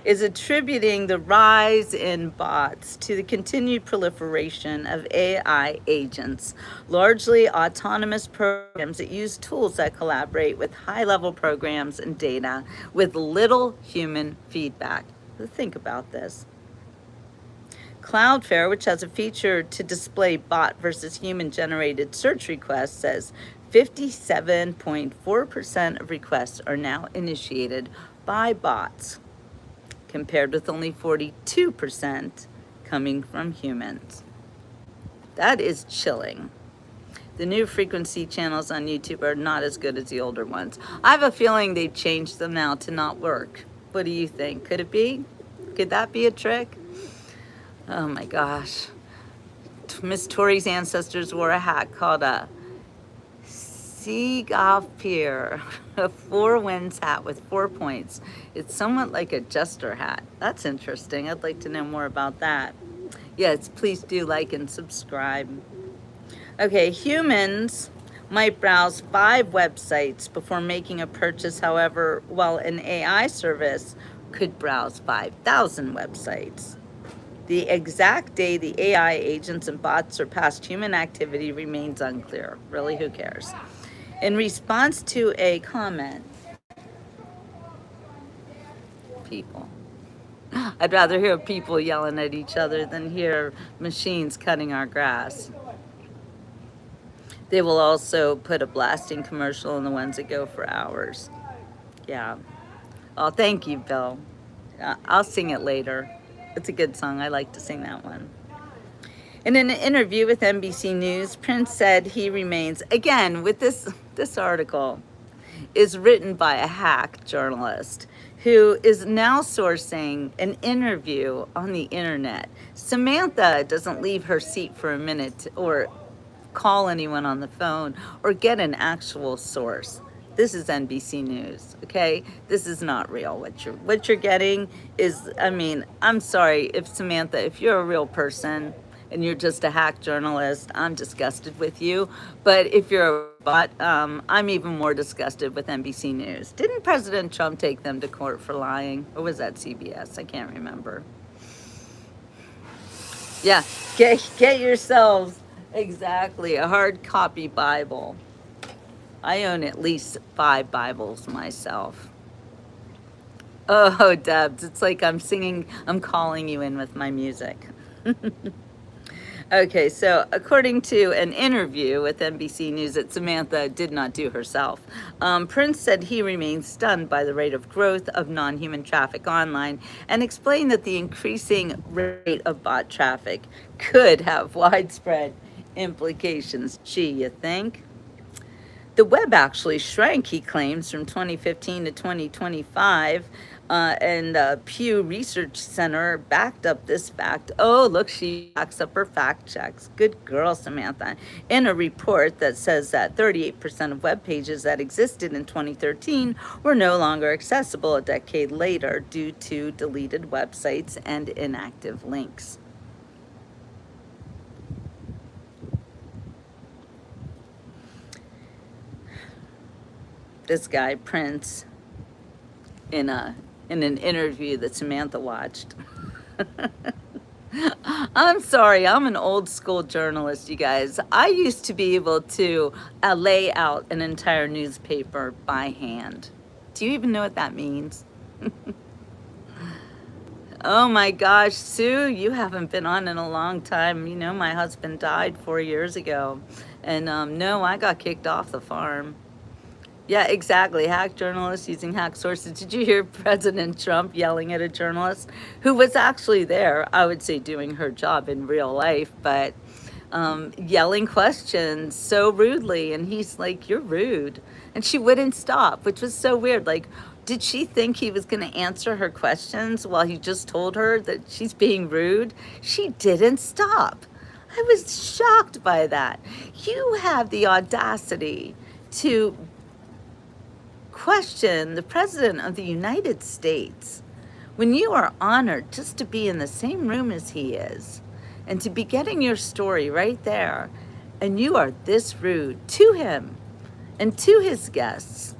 is attributing the rise in bots to the continued proliferation of AI agents, largely autonomous programs that use tools that collaborate with high-level programs and data with little human feedback. Think about this. Cloudflare, which has a feature to display bot versus human-generated search requests, says 57.4% of requests are now initiated by bots, compared with only 42% coming from humans. That is chilling. The new frequency channels on YouTube are not as good as the older ones. I have a feeling they've changed them now to not work. What do you think? Could it be? Could that be a trick? Oh my gosh. Miss Tori's ancestors wore a hat called a Seagafir, a 4 winds hat with 4 points. It's somewhat like a jester hat. That's interesting. I'd like to know more about that. Yes, please do like and subscribe. Okay, humans might browse 5 websites before making a purchase. However, while an AI service could browse 5,000 websites. The exact day the AI agents and bots surpassed human activity remains unclear. Really, who cares? In response to a comment, people. I'd rather hear people yelling at each other than hear machines cutting our grass. They will also put a blasting commercial in the ones that go for hours. Yeah. Oh, thank you, Bill. I'll sing it later. It's a good song. I like to sing that one. In an interview with NBC News, Prince said he remains, again, with this article, is written by a hack journalist who is now sourcing an interview on the internet. Samantha doesn't leave her seat for a minute or call anyone on the phone or get an actual source. This is NBC News, okay? This is not real. What you're getting is, I'm sorry if Samantha, if you're a real person and you're just a hack journalist, I'm disgusted with you. But if you're a bot, I'm even more disgusted with NBC News. Didn't President Trump take them to court for lying? Or was that CBS? I can't remember. Yeah, get yourselves, exactly, a hard copy Bible. I own at least 5 Bibles myself. Oh, Debs, it's like I'm calling you in with my music. Okay, so according to an interview with NBC News that Samantha did not do herself, Prince said he remains stunned by the rate of growth of non-human traffic online and explained that the increasing rate of bot traffic could have widespread implications. Gee, you think? The web actually shrank, he claims, from 2015 to 2025. And Pew Research Center backed up this fact. Oh, look, she backs up her fact checks. Good girl, Samantha. In a report that says that 38% of web pages that existed in 2013 were no longer accessible a decade later due to deleted websites and inactive links. This guy, Prince, in an interview that Samantha watched. I'm sorry, I'm an old school journalist, you guys. I used to be able to lay out an entire newspaper by hand. Do you even know what that means? Oh my gosh, Sue, you haven't been on in a long time. You know, my husband died 4 years ago. And no, I got kicked off the farm. Yeah, exactly. Hack journalists using hack sources. Did you hear President Trump yelling at a journalist who was actually there, I would say doing her job in real life, but yelling questions so rudely? And he's like, "You're rude." And she wouldn't stop, which was so weird. Like, did she think he was going to answer her questions while he just told her that she's being rude? She didn't stop. I was shocked by that. You have the audacity to question the President of the United States when you are honored just to be in the same room as he is and to be getting your story right there, and you are this rude to him and to his guests.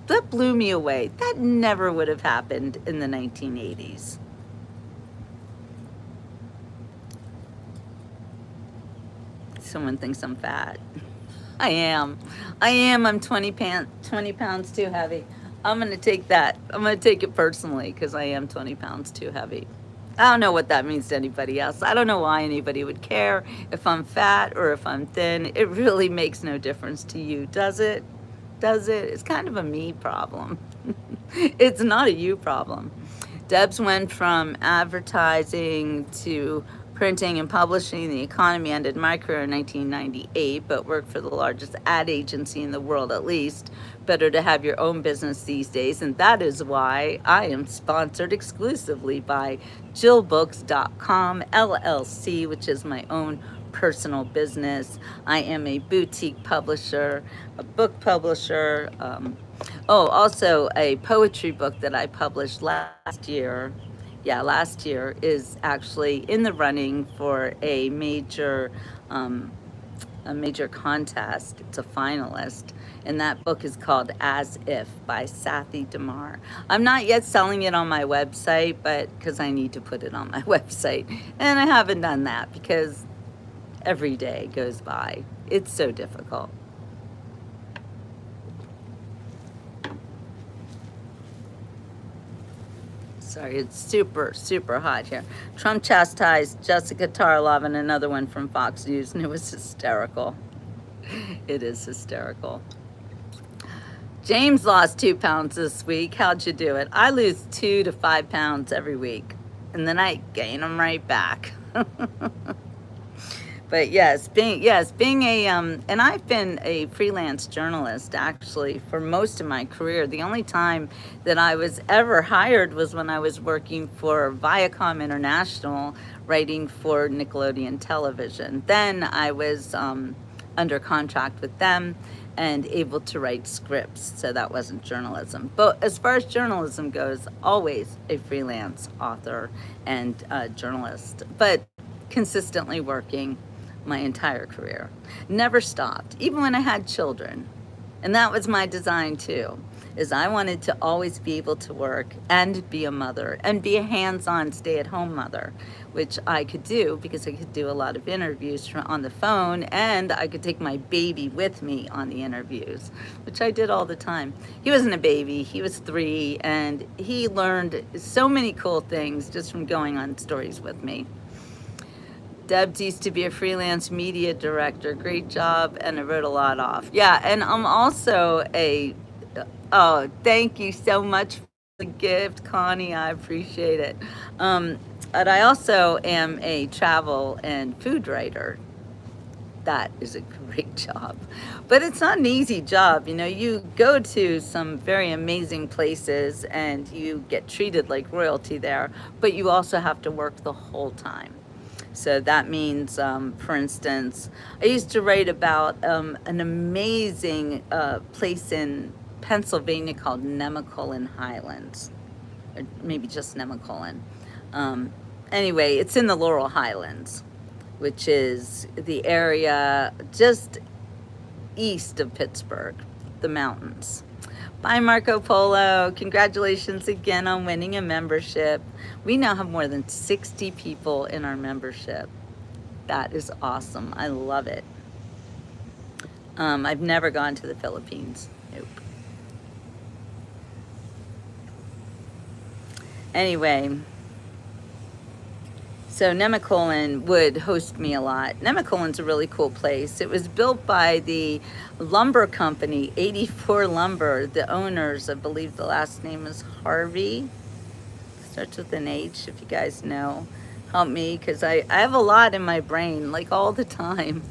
That blew me away. That never would have happened in the 1980s. Someone thinks I'm fat. I am. I'm 20 pounds too heavy. I'm going to take that. I'm going to take it personally because I am 20 pounds too heavy. I don't know what that means to anybody else. I don't know why anybody would care if I'm fat or if I'm thin. It really makes no difference to you, does it? Does it? It's kind of a me problem. It's not a you problem. Debs went from advertising to printing and publishing. The economy ended my career in 1998, but worked for the largest ad agency in the world at least. Better to have your own business these days, and that is why I am sponsored exclusively by JillBooks.com LLC, which is my own personal business. I am a boutique publisher, a book publisher, also a poetry book that I published last year. Yeah, last year is actually in the running for a major contest. It's a finalist, and that book is called As If by Sathi Damar. I'm not yet selling it on my website, but because I need to put it on my website, and I haven't done that because every day goes by. It's so difficult. Sorry, it's super, super hot here. Trump chastised Jessica Tarlov and another one from Fox News, and it was hysterical. It is hysterical. James lost 2 pounds this week. How'd you do it? I lose 2 to 5 pounds every week, and then I gain them right back. But being a and I've been a freelance journalist actually for most of my career. The only time that I was ever hired was when I was working for Viacom International, writing for Nickelodeon Television. Then I was under contract with them and able to write scripts, so that wasn't journalism. But as far as journalism goes, always a freelance author and journalist, but consistently working my entire career. Never stopped, even when I had children. And that was my design too, is I wanted to always be able to work and be a mother and be a hands-on stay-at-home mother, which I could do because I could do a lot of interviews on the phone, and I could take my baby with me on the interviews, which I did all the time. He wasn't a baby, he was 3, and he learned so many cool things just from going on stories with me. Debs used to be a freelance media director. Great job, and I wrote a lot off. Yeah, and I'm also oh, thank you so much for the gift, Connie. I appreciate it. Um, but I also am a travel and food writer. That is a great job. But it's not an easy job. You know, you go to some very amazing places and you get treated like royalty there, but you also have to work the whole time. So that means, for instance, I used to write about an amazing place in Pennsylvania called Nemacolin Highlands, or maybe just Nemacolin. Um, anyway, it's in the Laurel Highlands, which is the area just east of Pittsburgh, the mountains. Bye, Marco Polo. Congratulations again on winning a membership. We now have more than 60 people in our membership. That is awesome. I love it. I've never gone to the Philippines. Nope. Anyway, so Nemacolin would host me a lot. Nemacolin's a really cool place. It was built by the lumber company, 84 Lumber. The owners, I believe the last name is Harvey. Starts with an H, if you guys know. Help me, because I have a lot in my brain, like all the time.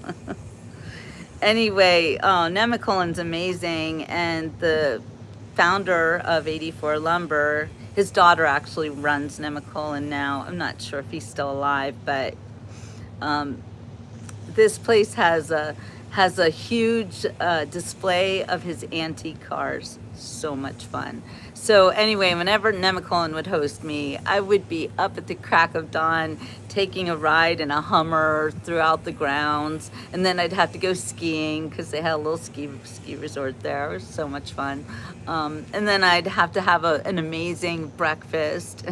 Anyway, Nemacolin's amazing, and the founder of 84 Lumber, his daughter actually runs Nemacolin now. I'm not sure if he's still alive, but this place has a huge display of his antique cars. So much fun. So anyway, whenever Nemacolin would host me, I would be up at the crack of dawn taking a ride in a Hummer throughout the grounds, and then I'd have to go skiing because they had a little ski resort there. It was so much fun. And then I'd have to have an amazing breakfast.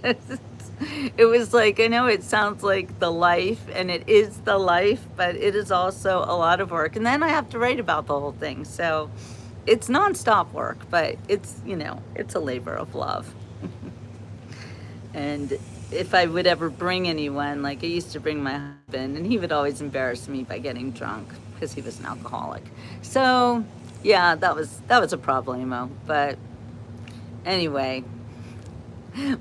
It was like, I know it sounds like the life, and it is the life, but it is also a lot of work. And then I have to write about the whole thing. So it's nonstop work, but it's, you know, it's a labor of love. And if I would ever bring anyone, like I used to bring my husband, and he would always embarrass me by getting drunk because he was an alcoholic. So yeah, that was a problemo. But anyway,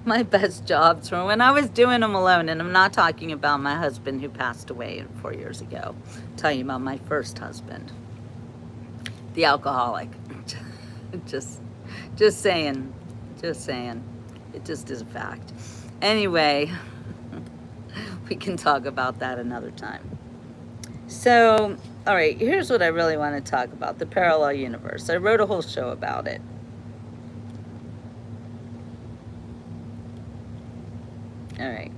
my best jobs were when I was doing them alone, and I'm not talking about my husband who passed away 4 years ago. I'm talking about my first husband, the alcoholic. just saying, it just is a fact. Anyway, we can talk about that another time. So, all right, here's what I really want to talk about, the parallel universe. I wrote a whole show about it. All right.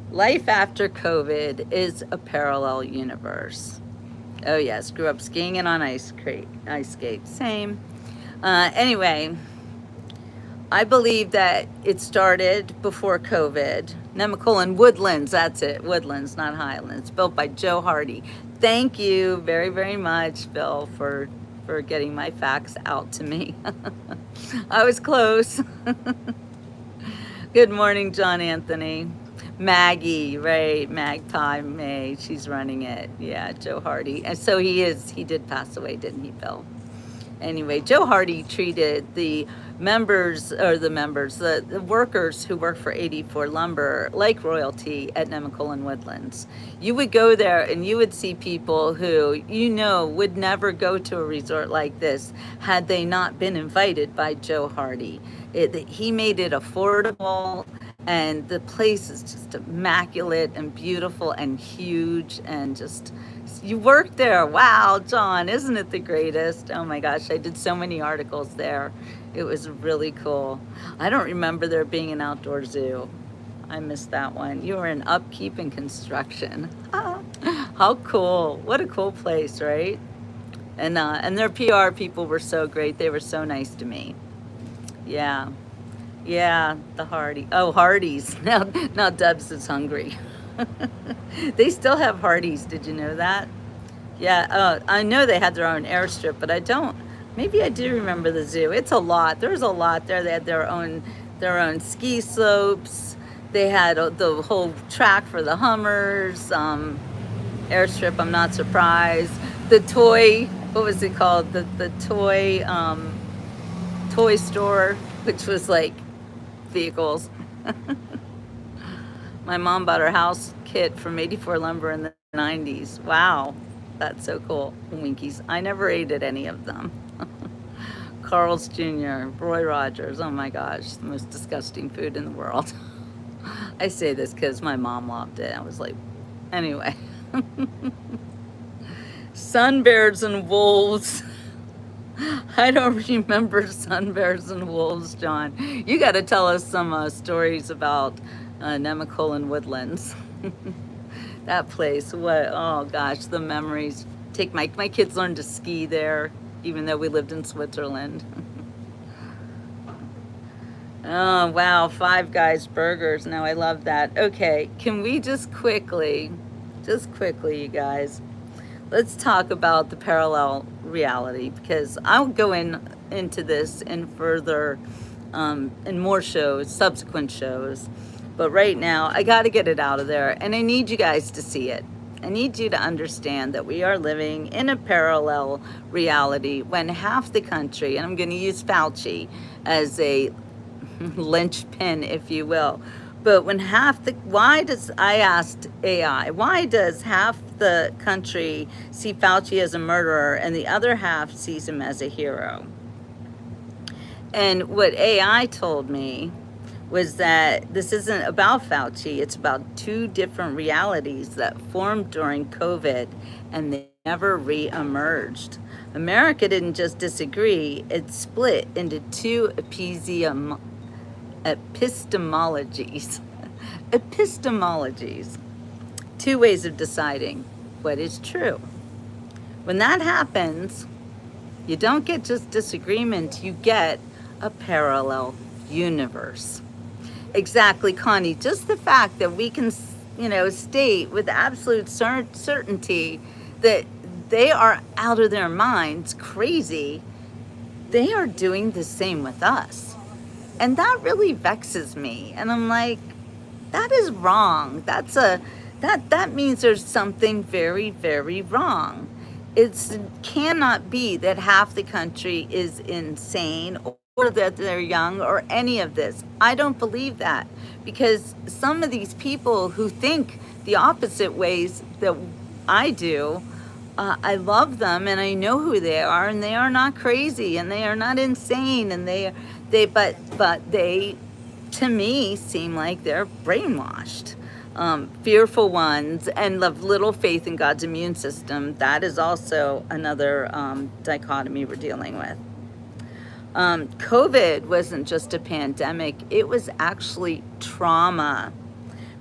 Life after COVID is a parallel universe. Oh yes, grew up skiing and on ice skates. Same. Anyway, I believe that it started before COVID. Nemacolin Woodlands, that's it. Woodlands, not Highlands. Built by Joe Hardy. Thank you very, very much, Bill, for getting my facts out to me. I was close. Good morning, John Anthony. Maggie, right, Magpie May, she's running it. Yeah, Joe Hardy. And so he did pass away, didn't he, Bill? Anyway, Joe Hardy treated the workers who work for 84 Lumber like royalty at Nemacolin Woodlands. You would go there and you would see people who, you know, would never go to a resort like this had they not been invited by Joe Hardy. He made it affordable, and the place is just immaculate and beautiful and huge, and just, you work there. Wow, John, isn't it the greatest? Oh my gosh, I did so many articles there. It was really cool. I don't remember there being an outdoor zoo. I missed that one. You were in upkeep and construction. How cool. What a cool place, right? And their PR people were so great. They were so nice to me. Yeah. Yeah, the Hardy. Oh, Hardee's. Now Debs is hungry. They still have Hardee's. Did you know that? Yeah. I know they had their own airstrip, but I don't. Maybe I do remember the zoo. It's a lot. There's a lot there. They had their own ski slopes. They had the whole track for the Hummers, airstrip. I'm not surprised. The toy, what was it called? The toy store, which was like vehicles. My mom bought her house kit from 84 Lumber in the 90s. Wow, that's so cool. Winkies. I never ate at any of them. Carl's Jr., Roy Rogers. Oh my gosh, the most disgusting food in the world. I say this because my mom loved it. I was like, anyway. Sun bears and wolves. I don't remember sun bears and wolves, John. You got to tell us some stories about Nemacolin Woodlands. That place, what, oh gosh, the memories. Take my kids learned to ski there, even though we lived in Switzerland. Oh, wow, Five Guys burgers. Now I love that. Okay, can we just quickly, you guys, let's talk about the parallel reality, because I'll go into this in further, in more shows, subsequent shows. But right now, I got to get it out of there, and I need you guys to see it. I need you to understand that we are living in a parallel reality when half the country, and I'm going to use Fauci as a linchpin, if you will, but when I asked AI, why does half the country see Fauci as a murderer and the other half sees him as a hero? And what AI told me was that this isn't about Fauci, it's about two different realities that formed during COVID and they never re-emerged. America didn't just disagree, it split into two epistemologies, two ways of deciding what is true. When that happens, you don't get just disagreement, you get a parallel universe. Exactly, Connie. Just the fact that we can, state with absolute certainty that they are out of their minds, crazy, they are doing the same with us. And that really vexes me. And I'm like, that is wrong. That means there's something very, very wrong. It cannot be that half the country is insane or that they're young or any of this. I don't believe that, because some of these people who think the opposite ways that I do, I love them and I know who they are, and they are not crazy and they are not insane, and but they to me seem like they're brainwashed. Fearful ones and have little faith in God's immune system. That is also another dichotomy we're dealing with. COVID wasn't just a pandemic, it was actually trauma.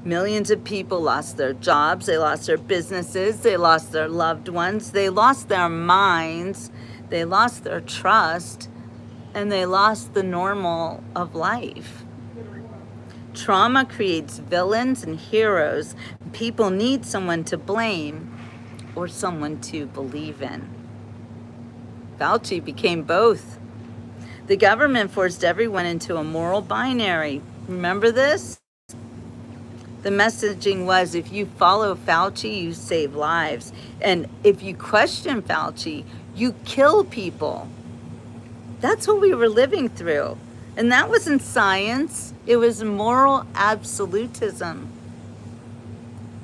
Millions of people lost their jobs, they lost their businesses, they lost their loved ones, they lost their minds, they lost their trust, and they lost the normal of life. Trauma creates villains and heroes. People need someone to blame or someone to believe in. Fauci became both. The government forced everyone into a moral binary. Remember this? The messaging was, if you follow Fauci, you save lives. And if you question Fauci, you kill people. That's what we were living through. And that wasn't science. It was moral absolutism.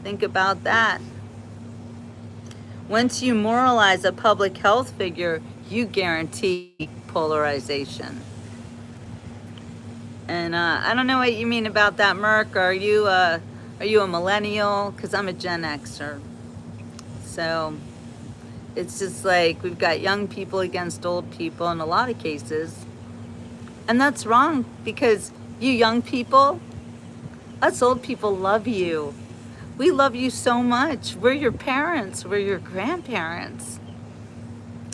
Think about that. Once you moralize a public health figure, you guarantee polarization. And I don't know what you mean about that, Merc. Are you a millennial? Because I'm a Gen Xer. So it's just like we've got young people against old people in a lot of cases. And that's wrong, because you young people, us old people love you. We love you so much. We're your parents, we're your grandparents.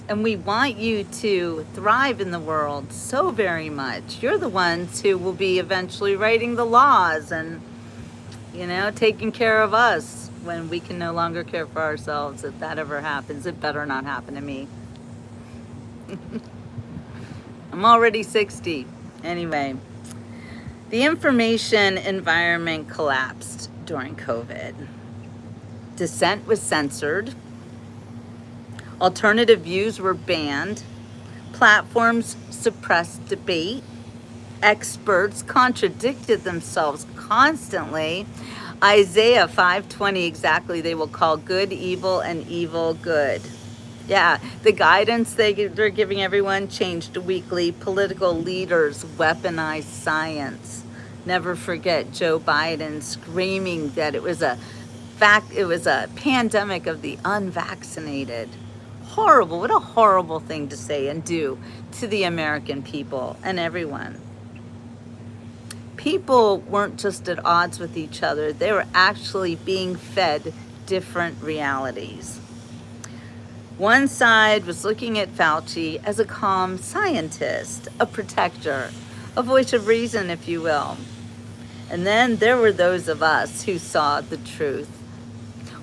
And we want you to thrive in the world so very much. You're the ones who will be eventually writing the laws and, taking care of us when we can no longer care for ourselves. If that ever happens, it better not happen to me. I'm already 60. Anyway, The information environment collapsed during COVID. Dissent was censored. Alternative views were banned. Platforms suppressed debate. Experts contradicted themselves constantly. Isaiah 5:20 exactly, they will call good evil and evil good. Yeah, the guidance they're giving everyone changed weekly. Political leaders weaponized science. Never forget Joe Biden screaming that it was a pandemic of the unvaccinated. Horrible. What a horrible thing to say and do to the American people and everyone. People weren't just at odds with each other, they were actually being fed different realities. One side was looking at Fauci as a calm scientist, a protector, a voice of reason, if you will. And then there were those of us who saw the truth.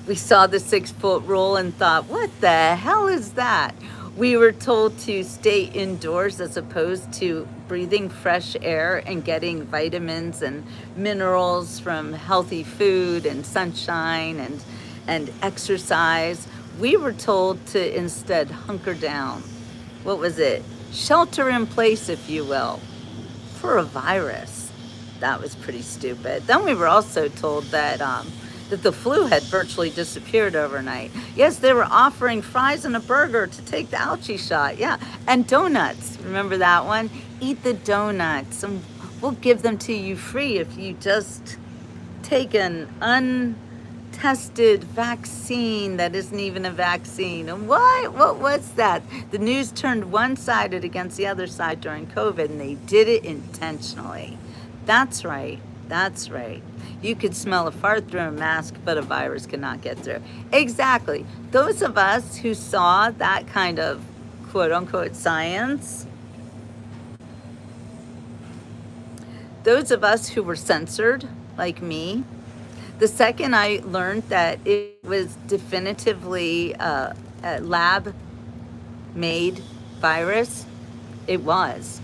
We saw the 6-foot rule and thought, what the hell is that? We were told to stay indoors as opposed to breathing fresh air and getting vitamins and minerals from healthy food and sunshine and exercise. We were told to instead hunker down. What was it? Shelter in place, if you will, for a virus. That was pretty stupid. Then we were also told that the flu had virtually disappeared overnight. Yes, they were offering fries and a burger to take the Ouchie shot. Yeah, and donuts. Remember that one? Eat the donuts, and we'll give them to you free if you just take an untested vaccine that isn't even a vaccine. And what was that? The news turned one-sided against the other side during COVID, and they did it intentionally. That's right. That's right. You could smell a fart through a mask, but a virus cannot get through. Exactly. Those of us who saw that kind of quote unquote science, those of us who were censored, like me, the second I learned that it was definitively a lab-made virus, it was.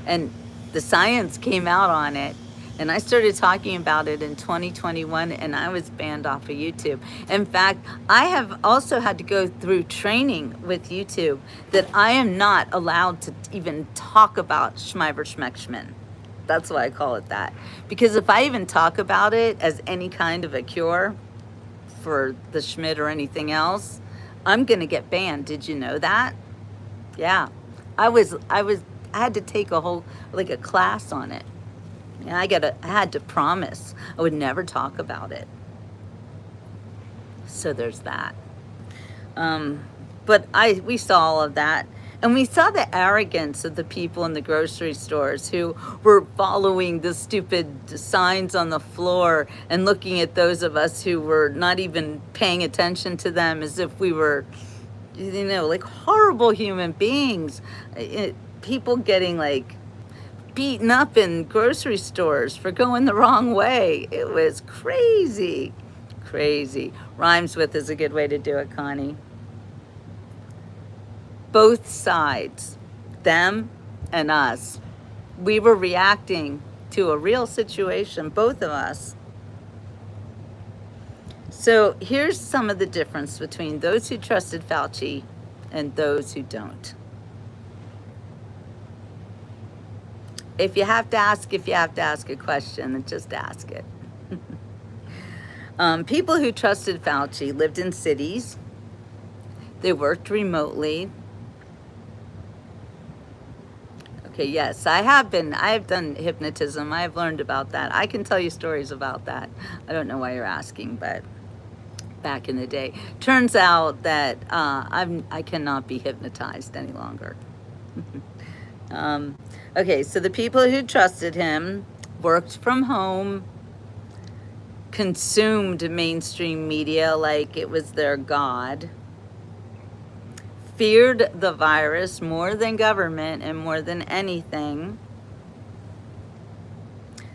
And the science came out on it. And I started talking about it in 2021, and I was banned off of YouTube. In fact, I have also had to go through training with YouTube that I am not allowed to even talk about Schmeiber Schmeckschman. That's why I call it that. Because if I even talk about it as any kind of a cure for the Schmidt or anything else, I'm gonna get banned. Did you know that? Yeah, I had to take a class on it. And I had to promise I would never talk about it. So there's that. But we saw all of that. And we saw the arrogance of the people in the grocery stores who were following the stupid signs on the floor and looking at those of us who were not even paying attention to them as if we were, like horrible human beings. People getting beaten up in grocery stores for going the wrong way. It was crazy. Crazy. Rhymes with is a good way to do it, Connie. Both sides, them and us, we were reacting to a real situation, both of us. So here's some of the difference between those who trusted Fauci and those who don't. If you have to ask a question, then just ask it. People who trusted Fauci lived in cities. They worked remotely. Okay, yes, I have done hypnotism. I've learned about that. I can tell you stories about that. I don't know why you're asking, but back in the day. Turns out that I cannot be hypnotized any longer. Okay, so the people who trusted him worked from home, consumed mainstream media like it was their god, feared the virus more than government and more than anything,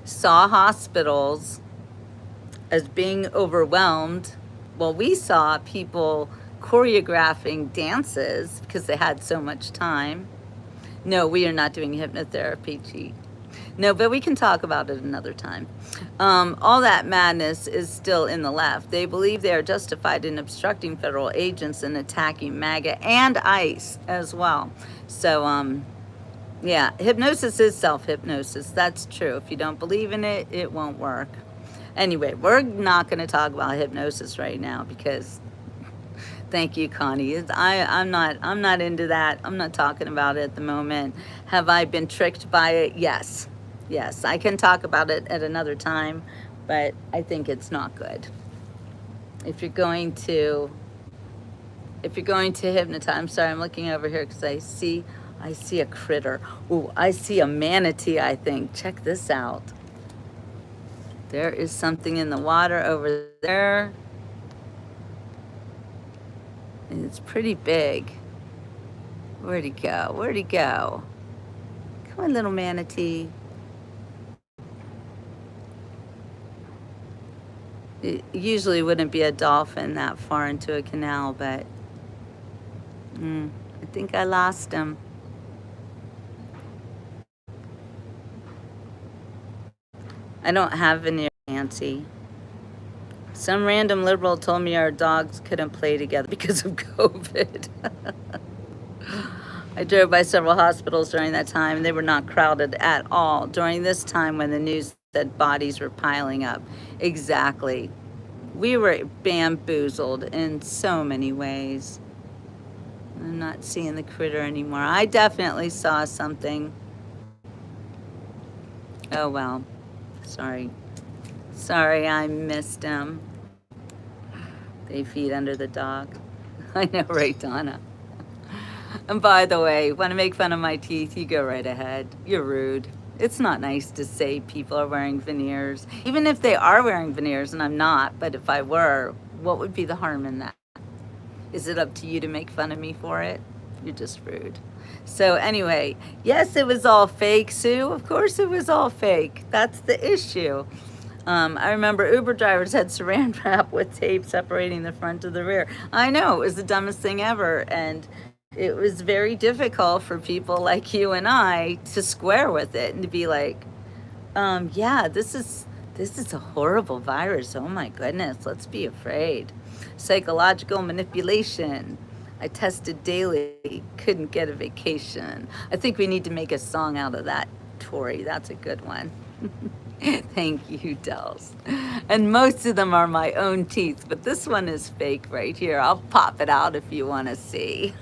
saw hospitals as being overwhelmed. Well, we saw people choreographing dances because they had so much time. No, we are not doing hypnotherapy, G. No, but we can talk about it another time. All that madness is still in the left. They believe they are justified in obstructing federal agents and attacking MAGA and ICE as well. So, yeah, hypnosis is self-hypnosis. That's true. If you don't believe in it, it won't work. Anyway, we're not going to talk about hypnosis right now because thank you, Connie. I'm not into that. I'm not talking about it at the moment. Have I been tricked by it? Yes. Yes, I can talk about it at another time, but I think it's not good. If you're going to hypnotize, I'm sorry, I'm looking over here because I see a critter. Ooh, I see a manatee, I think. Check this out. There is something in the water over there. And it's pretty big. Where'd he go? Where'd he go? Come on, little manatee. It usually wouldn't be a dolphin that far into a canal, but I think I lost him. I don't have veneer, Nancy. Some random liberal told me our dogs couldn't play together because of COVID. I drove by several hospitals during that time, and they were not crowded at all during this time when the news said bodies were piling up. Exactly. We were bamboozled in so many ways. I'm not seeing the critter anymore. I definitely saw something. Oh, well. Sorry. Sorry, I missed him. They feed under the dog. I know, right, Donna? And by the way, want to make fun of my teeth? You go right ahead. You're rude. It's not nice to say people are wearing veneers. Even if they are wearing veneers, and I'm not, but if I were, what would be the harm in that? Is it up to you to make fun of me for it? You're just rude. So anyway, yes, it was all fake, Sue. Of course it was all fake. That's the issue. I remember Uber drivers had saran wrap with tape separating the front to the rear. I know, it was the dumbest thing ever. And it was very difficult for people like you and I to square with it and to be like, yeah, this is a horrible virus. Oh my goodness, let's be afraid. Psychological manipulation. I tested daily, couldn't get a vacation. I think we need to make a song out of that, Tori. That's a good one. Thank you, Dels. And most of them are my own teeth, but this one is fake right here. I'll pop it out if you want to see.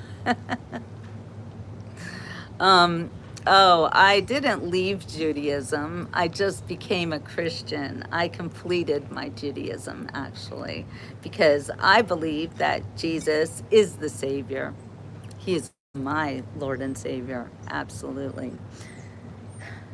Oh, I didn't leave Judaism. I just became a Christian. I completed my Judaism, actually, because I believe that Jesus is the Savior. He is my Lord and Savior, absolutely.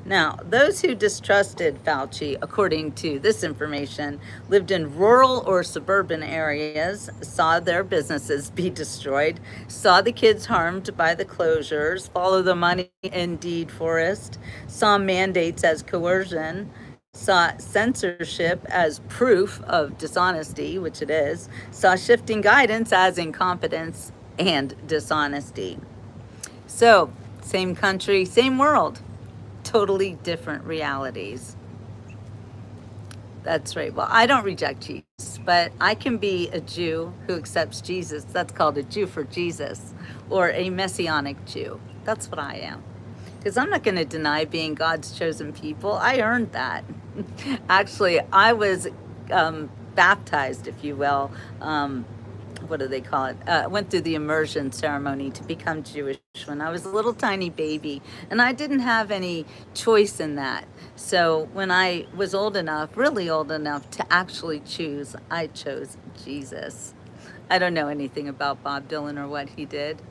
Now, those who distrusted Fauci, according to this information, lived in rural or suburban areas, saw their businesses be destroyed, saw the kids harmed by the closures, follow the money indeed forest, saw mandates as coercion, saw censorship as proof of dishonesty, which it is, saw shifting guidance as incompetence and dishonesty. So, same country, same world. Totally different realities. That's right. Well, I don't reject Jesus, but I can be a Jew who accepts Jesus. That's called a Jew for Jesus, or a Messianic Jew. That's what I am. Because I'm not going to deny being God's chosen people. I earned that. Actually, I was baptized, if you will. What do they call it? Went through the immersion ceremony to become Jewish when I was a little tiny baby, and I didn't have any choice in that. So when I was old enough, really old enough to actually choose, I chose Jesus. I don't know anything about Bob Dylan or what he did.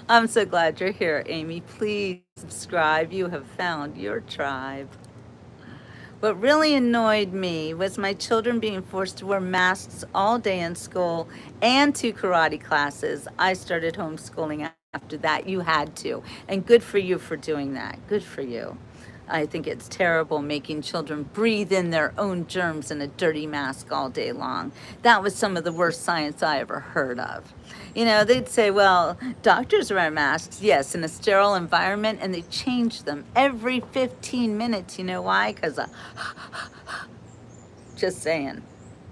I'm so glad you're here, Amy. Please subscribe. You have found your tribe. What really annoyed me was my children being forced to wear masks all day in school and to karate classes. I started homeschooling after that. You had to. And good for you for doing that. Good for you. I think it's terrible making children breathe in their own germs in a dirty mask all day long. That was some of the worst science I ever heard of. You know, they'd say, well, doctors wear masks, yes, in a sterile environment, and they change them every 15 minutes. You know why? Because, just saying,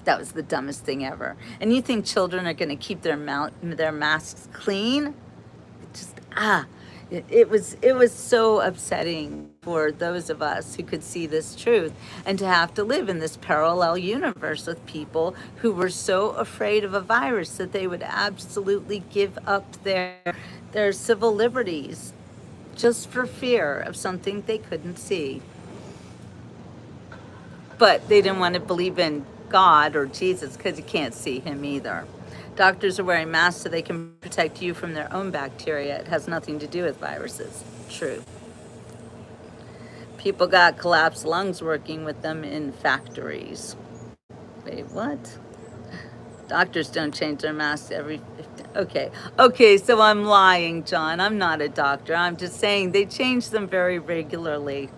that was the dumbest thing ever. And you think children are going to keep their masks clean? Just, it was so upsetting for those of us who could see this truth, and to have to live in this parallel universe with people who were so afraid of a virus that they would absolutely give up their civil liberties just for fear of something they couldn't see. But they didn't want to believe in God or Jesus because you can't see him either. Doctors are wearing masks so they can protect you from their own bacteria. It has nothing to do with viruses. True. People got collapsed lungs working with them in factories. Wait, what? Doctors don't change their masks every 15. Okay, so I'm lying, John. I'm not a doctor. I'm just saying they change them very regularly.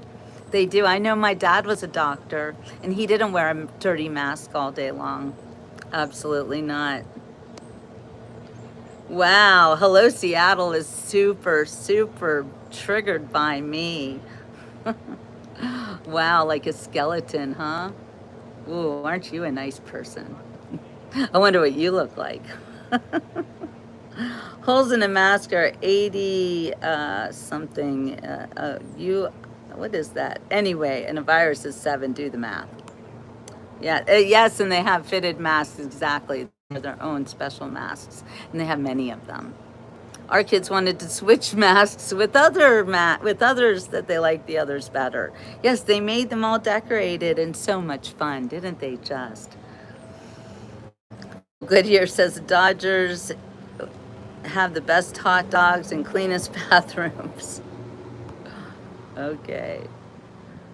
They do. I know my dad was a doctor, and he didn't wear a dirty mask all day long. Absolutely not. Wow, Hello Seattle is super, super triggered by me. Wow, like a skeleton, huh? Ooh, aren't you a nice person? I wonder what you look like. Holes in a mask are 80 something. What is that? Anyway, and a virus is 7. Do the math. Yeah, yes, and they have fitted masks, exactly. They're their own special masks, and they have many of them. Our kids wanted to switch masks with others that they liked the others better. Yes, they made them all decorated and so much fun, didn't they just? Goodyear says the Dodgers have the best hot dogs and cleanest bathrooms. Okay.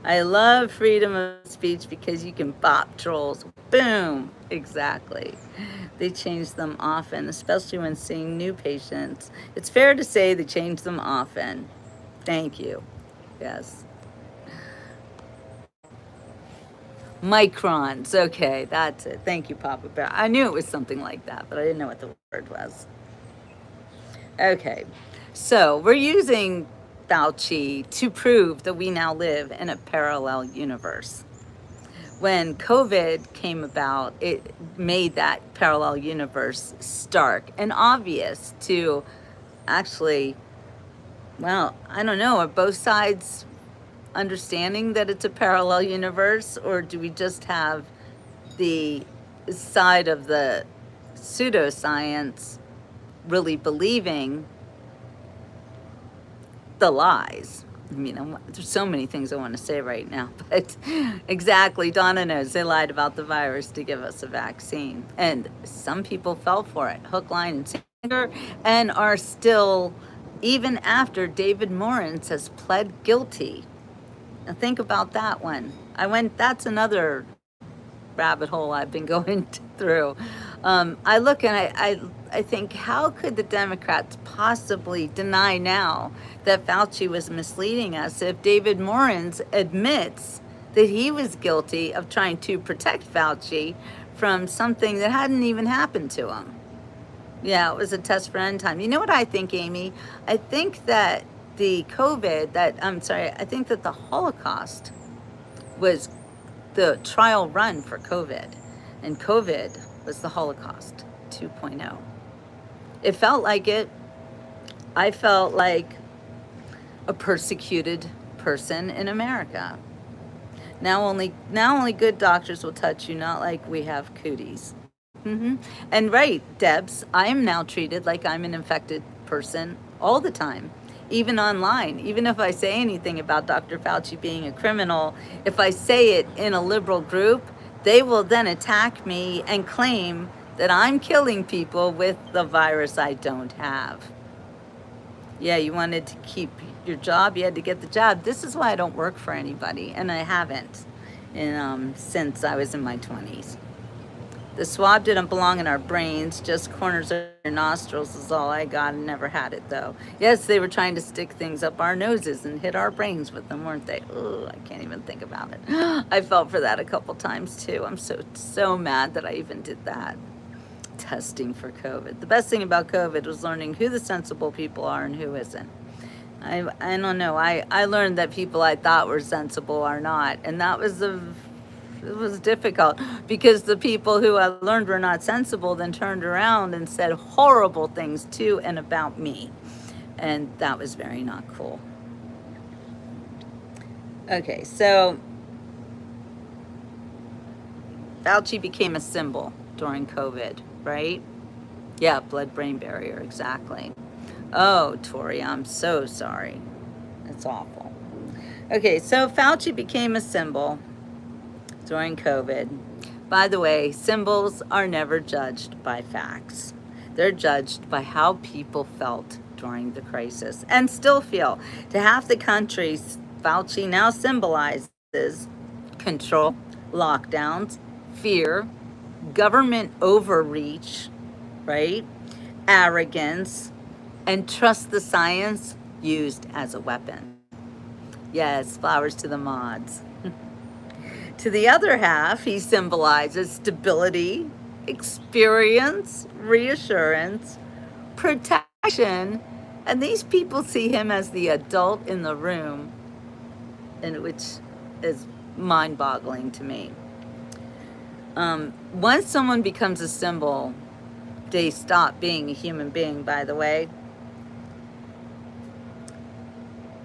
I love freedom of speech because you can bop trolls. Boom. Exactly. They change them often, especially when seeing new patients. It's fair to say they change them often. Thank you. Yes. Microns. Okay, that's it. Thank you, Papa Bear. I knew it was something like that, but I didn't know what the word was. Okay. So we're using Fauci to prove that we now live in a parallel universe. When COVID came about, it made that parallel universe stark and obvious to actually, well, I don't know, are both sides understanding that it's a parallel universe, or do we just have the side of the pseudoscience really believing the lies? I mean, there's so many things I want to say right now, but exactly, Donna knows they lied about the virus to give us a vaccine. And some people fell for it, hook, line, and sinker, and are still, even after David Morens has pled guilty. Now think about that one. That's another rabbit hole I've been going through. I look and I think, how could the Democrats possibly deny now that Fauci was misleading us if David Morens admits that he was guilty of trying to protect Fauci from something that hadn't even happened to him? Yeah, it was a test for end time. You know what I think, Amy? I think that I think that the Holocaust was the trial run for COVID, and COVID was the Holocaust 2.0. It felt like it. I felt like a persecuted person in America. Now only good doctors will touch you, not like we have cooties. And right, Debs, I am now treated like I'm an infected person all the time, even online. Even if I say anything about Dr. Fauci being a criminal, if I say it in a liberal group, they will then attack me and claim that I'm killing people with the virus I don't have. Yeah, you wanted to keep your job, you had to get the job. This is why I don't work for anybody, and I haven't since I was in my 20s. The swab didn't belong in our brains, just corners of your nostrils is all I got and never had it though. Yes, they were trying to stick things up our noses and hit our brains with them, weren't they? Oh, I can't even think about it. I felt for that a couple times too. I'm so mad that I even did that. Testing for COVID. The best thing about COVID was learning who the sensible people are and who isn't. I don't know. I learned that people I thought were sensible are not, and it was difficult because the people who I learned were not sensible then turned around and said horrible things to and about me, and that was very not cool. Okay, so Fauci became a symbol during COVID, right? Yeah, blood-brain barrier, exactly. Oh, Tori, I'm so sorry. It's awful. Okay, so Fauci became a symbol during COVID. By the way, symbols are never judged by facts. They're judged by how people felt during the crisis and still feel. To half the country, Fauci now symbolizes control, lockdowns, fear, government overreach, right? Arrogance, and trust the science used as a weapon. Yes, flowers to the mods. To the other half, he symbolizes stability, experience, reassurance, protection, and these people see him as the adult in the room, and which is mind-boggling to me. Once someone becomes a symbol, they stop being a human being, by the way.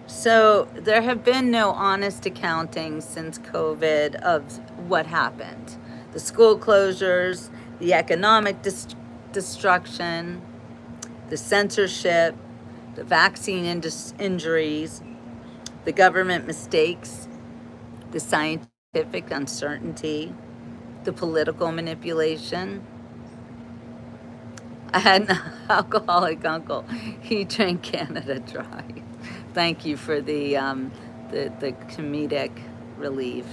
So there have been no honest accounting since COVID of what happened. The school closures, the economic destruction, the censorship, the vaccine injuries, the government mistakes, the scientific uncertainty, the political manipulation. I had an alcoholic uncle. He drank Canada Dry. Thank you for the comedic relief.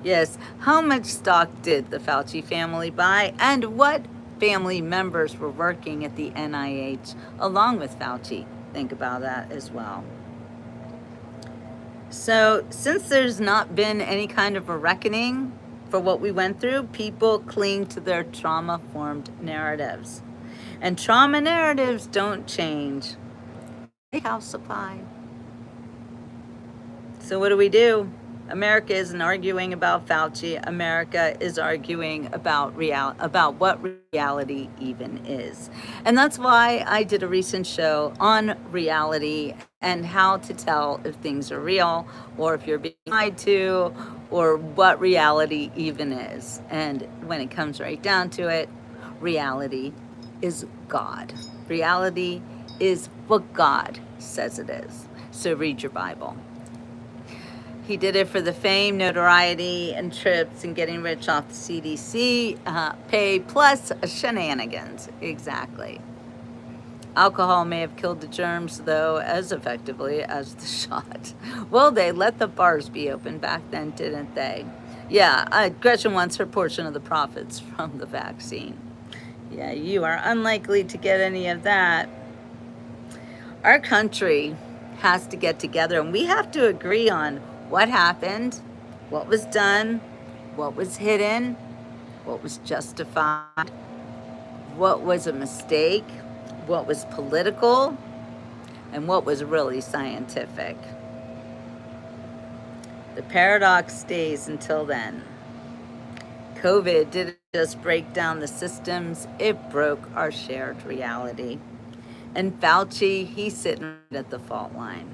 Yes, how much stock did the Fauci family buy, and what family members were working at the NIH along with Fauci? Think about that as well. So, since there's not been any kind of a reckoning for what we went through, people cling to their trauma-formed narratives. And trauma narratives don't change. They calcify. So what do? America isn't arguing about Fauci. America is arguing about what reality even is. And that's why I did a recent show on reality and how to tell if things are real or if you're being lied to or what reality even is. And when it comes right down to it, reality is God. Reality is what God says it is. So read your Bible. He did it for the fame, notoriety, and trips and getting rich off the CDC pay plus shenanigans. Exactly. Alcohol may have killed the germs, though, as effectively as the shot. Well, they let the bars be open back then, didn't they? Yeah, Gretchen wants her portion of the profits from the vaccine. Yeah, you are unlikely to get any of that. Our country has to get together, and we have to agree on what happened, what was done, what was hidden, what was justified, what was a mistake, what was political, and what was really scientific. The paradox stays until then. COVID didn't just break down the systems, it broke our shared reality. And Fauci, he's sitting at the fault line.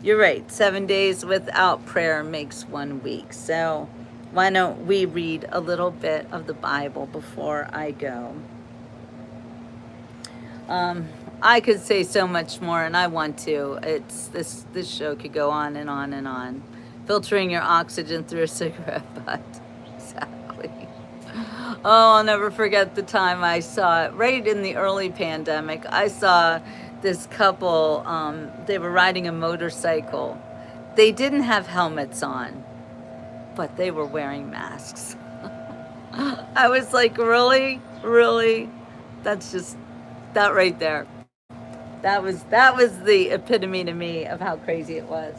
You're right, 7 days without prayer makes 1 week. So why don't we read a little bit of the Bible before I go? I could say so much more, and I want to. It's this show could go on and on and on. Filtering your oxygen through a cigarette butt. Exactly. Oh, I'll never forget the time I saw it right in the early pandemic. I saw this couple, they were riding a motorcycle. They didn't have helmets on, but they were wearing masks. I was like, really? Really? That's just that right there. That was the epitome to me of how crazy it was.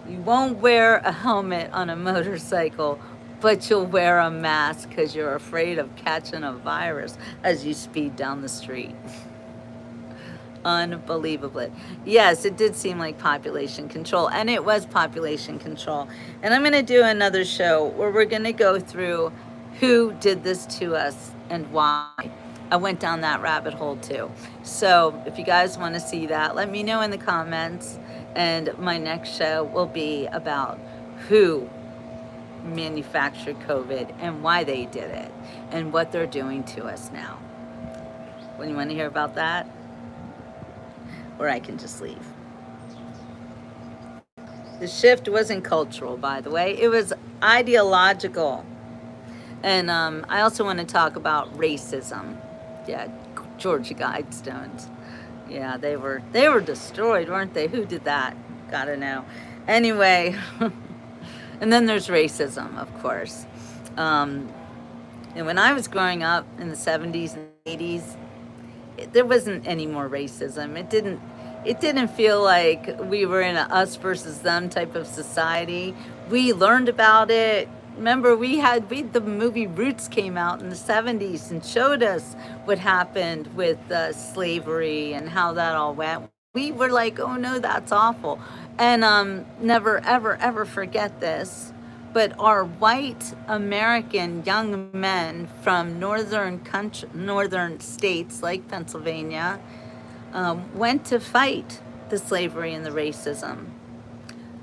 You won't wear a helmet on a motorcycle, but you'll wear a mask because you're afraid of catching a virus as you speed down the street. Unbelievable. Yes, it did seem like population control, and it was population control. And I'm going to do another show where we're going to go through who did this to us and why. I went down that rabbit hole too. So if you guys want to see that, let me know in the comments. And my next show will be about who manufactured COVID and why they did it and what they're doing to us now. When you want to hear about that, or I can just leave. The shift wasn't cultural, by the way. It was ideological. And I also want to talk about racism. Yeah, Georgia Guidestones. Yeah, they were destroyed, weren't they? Who did that? Gotta know. Anyway, and then there's racism, of course. And when I was growing up in the 70s and 80s, there wasn't any more racism. It didn't feel like we were in a us versus them type of society. We learned about it. Remember, the movie Roots came out in the 70s and showed us what happened with slavery and how that all went. We were like, oh no, that's awful. And never, ever, ever forget this. But our white American young men from northern states like Pennsylvania went to fight the slavery and the racism.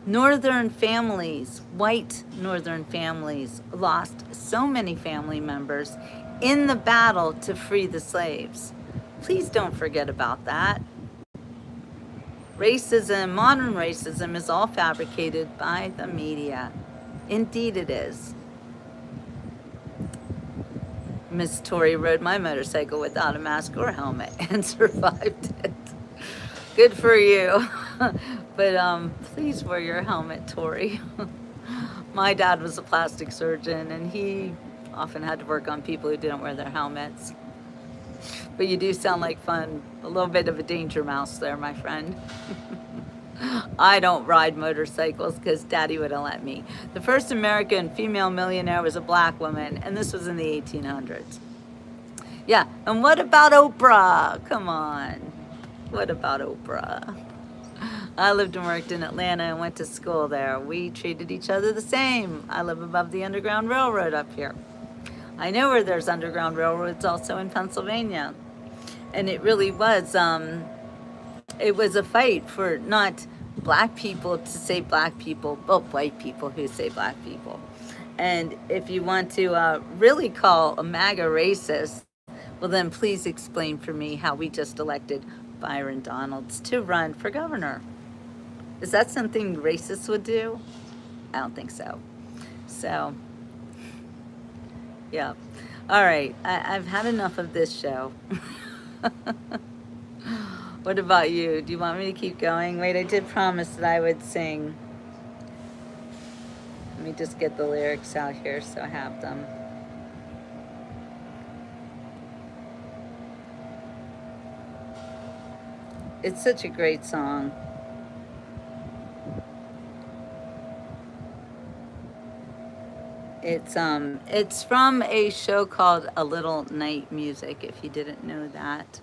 Northern families, white Northern families, lost so many family members in the battle to free the slaves. Please don't forget about that. Racism, modern racism, is all fabricated by the media. Indeed it is. Miss Tori rode my motorcycle without a mask or helmet and survived it. Good for you. But please wear your helmet, Tori. My dad was a plastic surgeon and he often had to work on people who didn't wear their helmets. But you do sound like fun. A little bit of a danger mouse there, my friend. I don't ride motorcycles because Daddy wouldn't let me. The first American female millionaire was a black woman, and this was in the 1800s. Yeah, and what about Oprah? Come on. What about Oprah? I lived and worked in Atlanta and went to school there. We treated each other the same. I live above the Underground Railroad up here. I know where there's Underground Railroads also in Pennsylvania. And it really was, it was a fight for not black people to say black people, but white people who say black people. And if you want to really call a MAGA racist, well then please explain for me how we just elected Byron Donalds to run for governor. Is that something racists would do? I don't think so. So, yeah. All right, I've had enough of this show. What about you? Do you want me to keep going? Wait, I did promise that I would sing. Let me just get the lyrics out here so I have them. It's such a great song. It's from a show called A Little Night Music, if you didn't know that.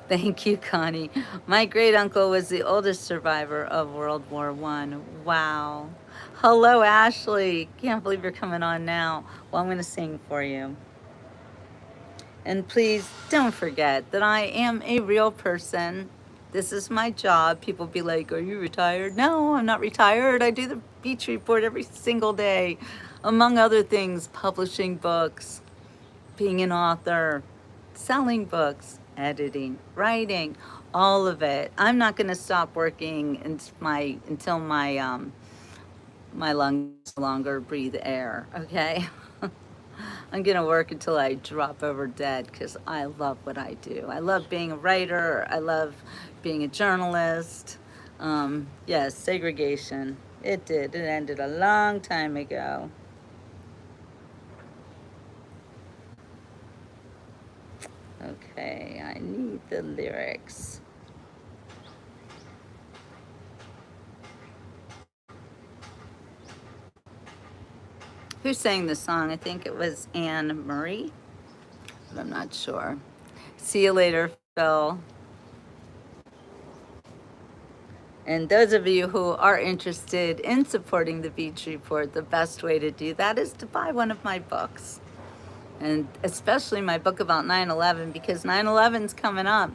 Thank you, Connie. My great uncle was the oldest survivor of World War I. Wow. Hello, Ashley. Can't believe you're coming on now. Well, I'm going to sing for you. And please don't forget that I am a real person. This is my job. People be like, are you retired? No, I'm not retired. I do the beach report every single day. Among other things, publishing books, being an author, selling books, editing, writing, all of it. I'm not going to stop working until my lungs no longer breathe air, okay? I'm going to work until I drop over dead because I love what I do. I love being a writer. I love being a journalist. Yes, segregation. It did. It ended a long time ago. Okay, I need the lyrics. Who sang the song? I think it was Anne Murray, but I'm not sure. See you later, Phil. And those of you who are interested in supporting the Beach Report, the best way to do that is to buy one of my books. And especially my book about 9/11, because 9/11's coming up.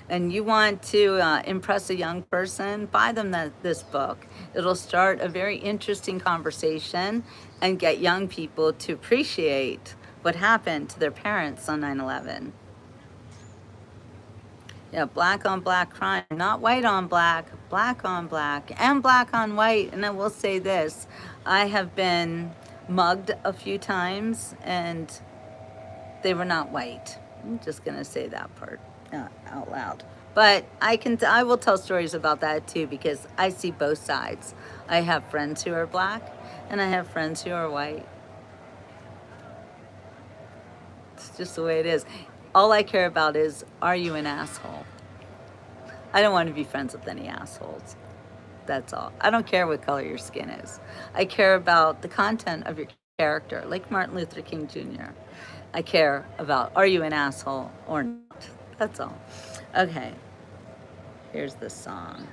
And you want to impress a young person, buy them this book. It'll start a very interesting conversation and get young people to appreciate what happened to their parents on 9/11. Yeah, black on black crime, not white on black, black on black, and black on white. And I will say this, I have been mugged a few times and they were not white. I'm just gonna say that part out loud. But I will tell stories about that too, because I see both sides. I have friends who are black and I have friends who are white. It's just the way it is. All I care about is, are you an asshole? I don't want to be friends with any assholes. That's all. I don't care what color your skin is. I care about the content of your character, like Martin Luther King Jr. I care about, are you an asshole or not? That's all. Okay, here's the song.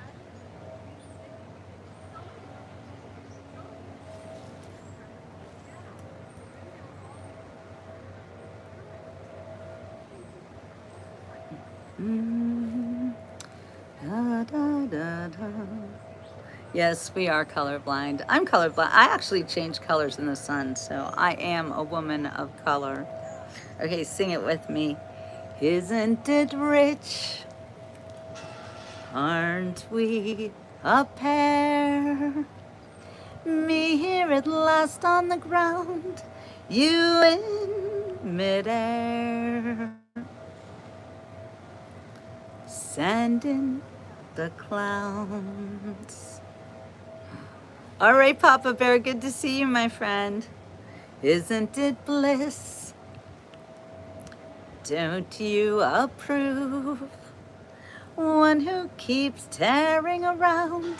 Da, da, da, da. Yes, we are colorblind. I'm colorblind. I actually change colors in the sun, so I am a woman of color. Okay, sing it with me. Isn't it rich? Aren't we a pair? Me here at last on the ground, you in midair. Sand in the clouds. All right, Papa Bear, good to see you, my friend. Isn't it bliss? Don't you approve? One who keeps tearing around,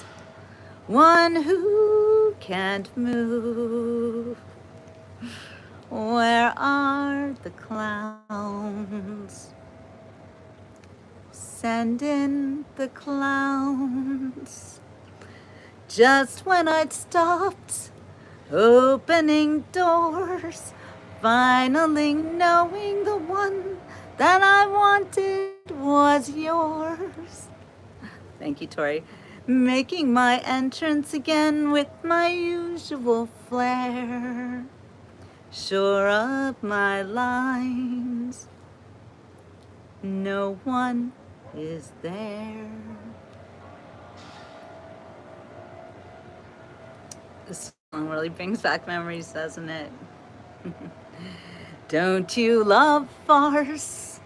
one who can't move. Where are the clowns? Send in the clowns. Just when I'd stopped opening doors, finally knowing the one that I wanted was yours. Thank you, Tori. Making my entrance again with my usual flair. Sure of my lines, no one is there. This song really brings back memories, doesn't it? Don't you love farce?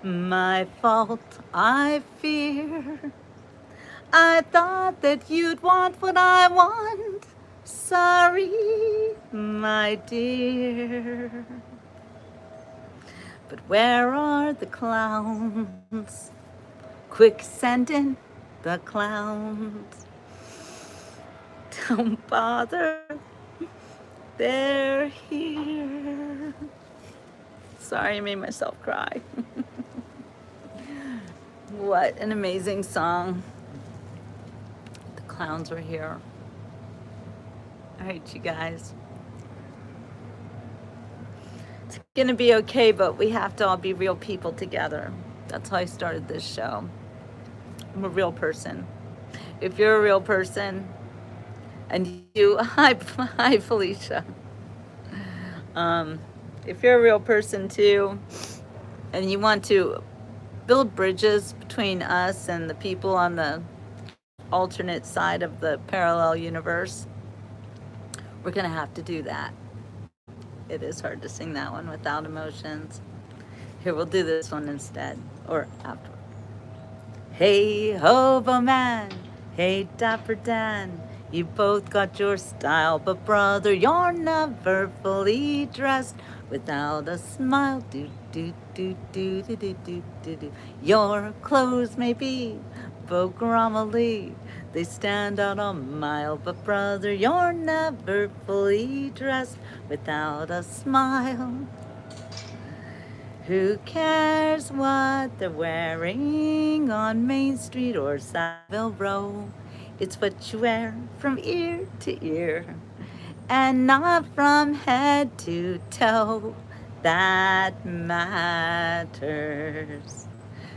My fault, I fear. I thought that you'd want what I want. Sorry, my dear. But where are the clowns? Quick, send in the clowns. Don't bother, they're here. Sorry, I made myself cry. What an amazing song. The clowns were here. All right, you guys. It's gonna be okay, but we have to all be real people together. That's how I started this show. I'm a real person. If you're a real person, and you, hi Felicia. If you're a real person too, and you want to build bridges between us and the people on the alternate side of the parallel universe, we're gonna have to do that. It is hard to sing that one without emotions. Here, we'll do this one instead, or after. Hey, hobo man, hey, Dapper Dan, You both got your style, but brother, you're never fully dressed without a smile. Do do do do do do do do do. Your clothes may be Bogramallee, they stand out a mile, but brother, you're never fully dressed without a smile. Who cares what they're wearing on Main Street or Savile Row? It's what you wear from ear to ear and not from head to toe that matters.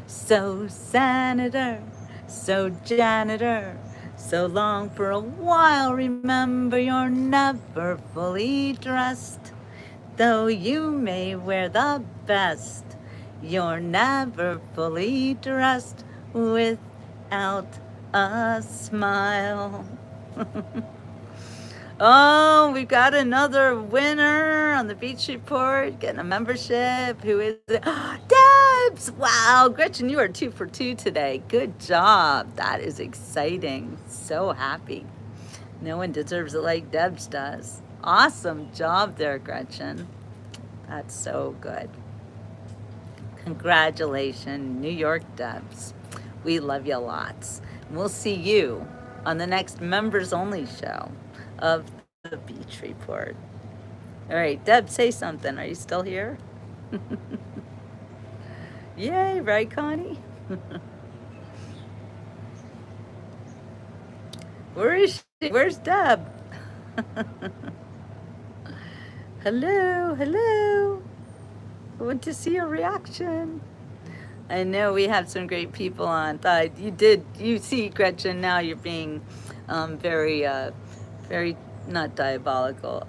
So, Senator, so janitor, so long for a while, remember you're never fully dressed. Though you may wear the best, you're never fully dressed without a smile. Oh, we've got another winner on the Beach Report, getting a membership. Who is it? Debs! Wow, Gretchen, you are 2 for 2 today. Good job. That is exciting. So happy. No one deserves it like Debs does. Awesome job there, Gretchen. That's so good. Congratulations, New York Debs. We love you lots. We'll see you on the next members only show of the Beach Report. All right, Deb, say something. Are you still here? Yay, right, Connie? Where is she? Where's Deb? Hello, hello. I want to see your reaction. I know we have some great people on. You see, Gretchen, now you're being very not diabolical,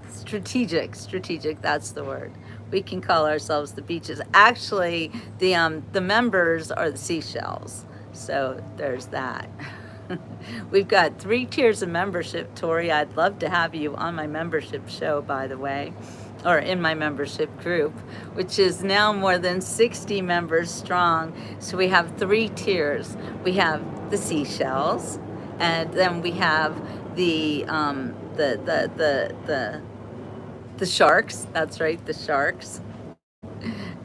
strategic, that's the word. We can call ourselves the beaches. Actually, the members are the seashells. So there's that. We've got 3 tiers of membership, Tori. I'd love to have you on my membership show, by the way, or in my membership group, which is now more than 60 members strong. So we have 3 tiers. We have the seashells, and then we have the sharks. That's right, the sharks.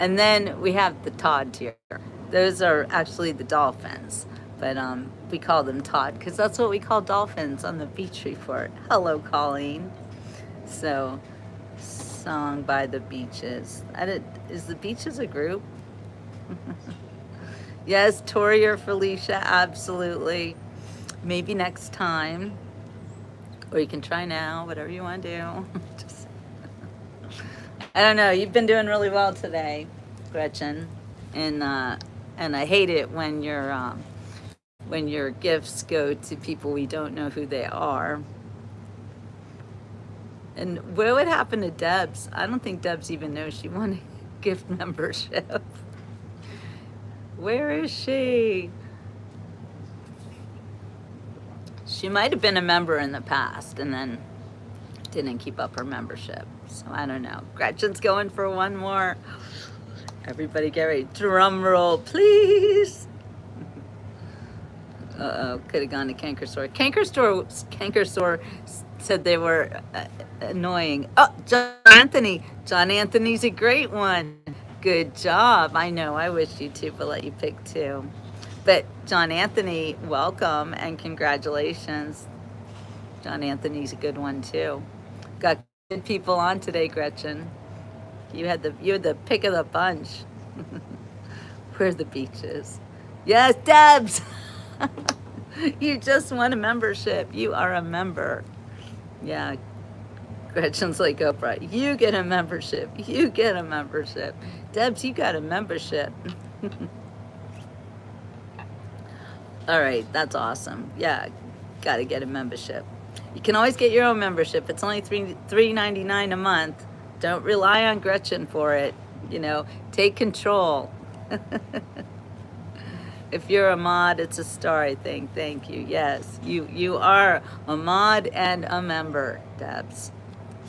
And then we have the Todd tier. Those are actually the dolphins, but we call them Todd because that's what we call dolphins on the Beach Report. Hello, Colleen. So, song by the Beaches. Is the Beaches a group? Yes, Tori or Felicia, absolutely. Maybe next time, or you can try now, whatever you want to do. Just, I don't know. You've been doing really well today, Gretchen, and I hate it when your gifts go to people we don't know who they are. And what would happen to Debs? I don't think Debs even knows she won a gift membership. Where is she? She might have been a member in the past and then didn't keep up her membership. So I don't know. Gretchen's going for one more. Everybody get ready. Drum roll, please. Uh-oh, could have gone to Canker Store. Canker Store said they were annoying. Oh, John Anthony. John Anthony's a great one. Good job. I know, I wish you 2, but let you pick 2. But John Anthony, welcome and congratulations. John Anthony's a good one too. Got good people on today, Gretchen. You had the pick of the bunch. Where are the Beaches? Yes, Debs. You just won a membership. You are a member. Yeah. Gretchen's like Oprah. You get a membership. You get a membership. Debs, you got a membership. All right, that's awesome. Yeah, got to get a membership. You can always get your own membership. It's only $3.99 a month. Don't rely on Gretchen for it. You know, take control. If you're a mod, it's a star, I think. Thank you. Yes, you are a mod and a member, Debs.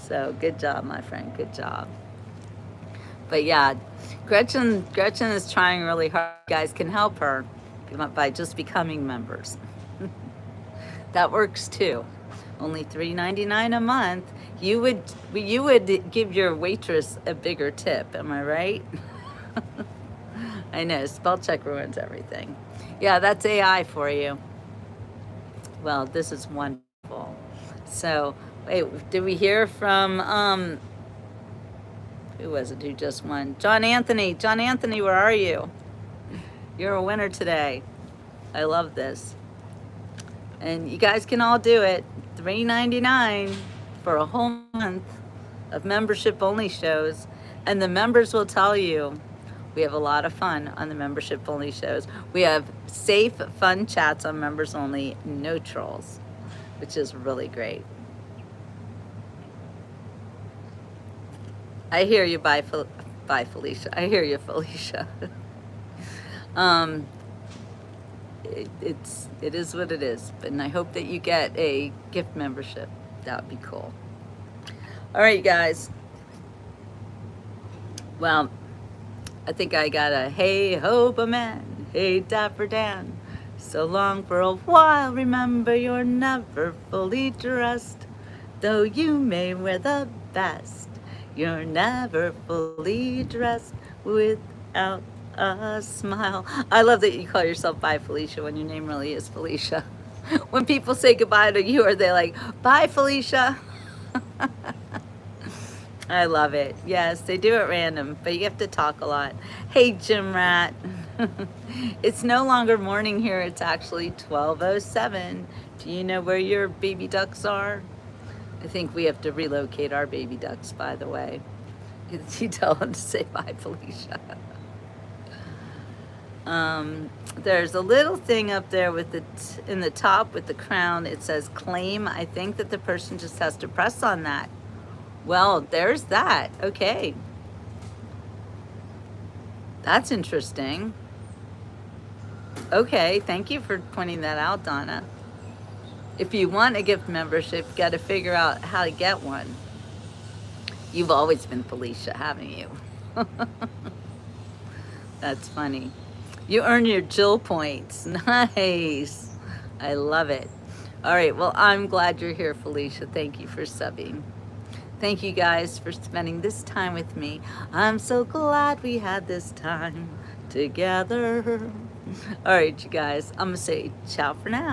So good job, my friend. Good job. But yeah, Gretchen is trying really hard. You guys can help her by just becoming members. That works too. Only $3.99 a month. You would give your waitress a bigger tip, am I right? I know, spell check ruins everything. Yeah, that's AI for you. Well, this is wonderful. So, wait, did we hear from who was it who just won? John Anthony. John Anthony, where are you? You're a winner today. I love this. And you guys can all do it. $3.99 for a whole month of membership only shows. And the members will tell you we have a lot of fun on the membership only shows. We have safe, fun chats on members only, no trolls, which is really great. I hear you. Bye, Felicia. I hear you, Felicia. It is what it is, and I hope that you get a gift membership. That would be cool. All right, you guys. Well, I think I got a hey ho, man, hey Dapper Dan. So long for a while, remember you're never fully dressed. Though you may wear the best, you're never fully dressed without a smile. I love that you call yourself Bye Felicia when your name really is Felicia. When people say goodbye to you, are they like, bye Felicia? I love it. Yes, they do it random, but you have to talk a lot. Hey, Jim Rat. It's no longer morning here. It's actually 12:07. Do you know where your baby ducks are? I think we have to relocate our baby ducks, by the way. You tell them to say bye, Felicia. There's a little thing up there with in the top with the crown. It says claim. I think that the person just has to press on that. Well, there's that. Okay. That's interesting. Okay, thank you for pointing that out, Donna. If you want a gift membership, you got to figure out how to get one. You've always been Felicia, haven't you? That's funny. You earn your Jill points. Nice. I love it. All right, well, I'm glad you're here, Felicia. Thank you for subbing. Thank you guys for spending this time with me. I'm so glad we had this time together. All right, you guys, I'm going to say ciao for now.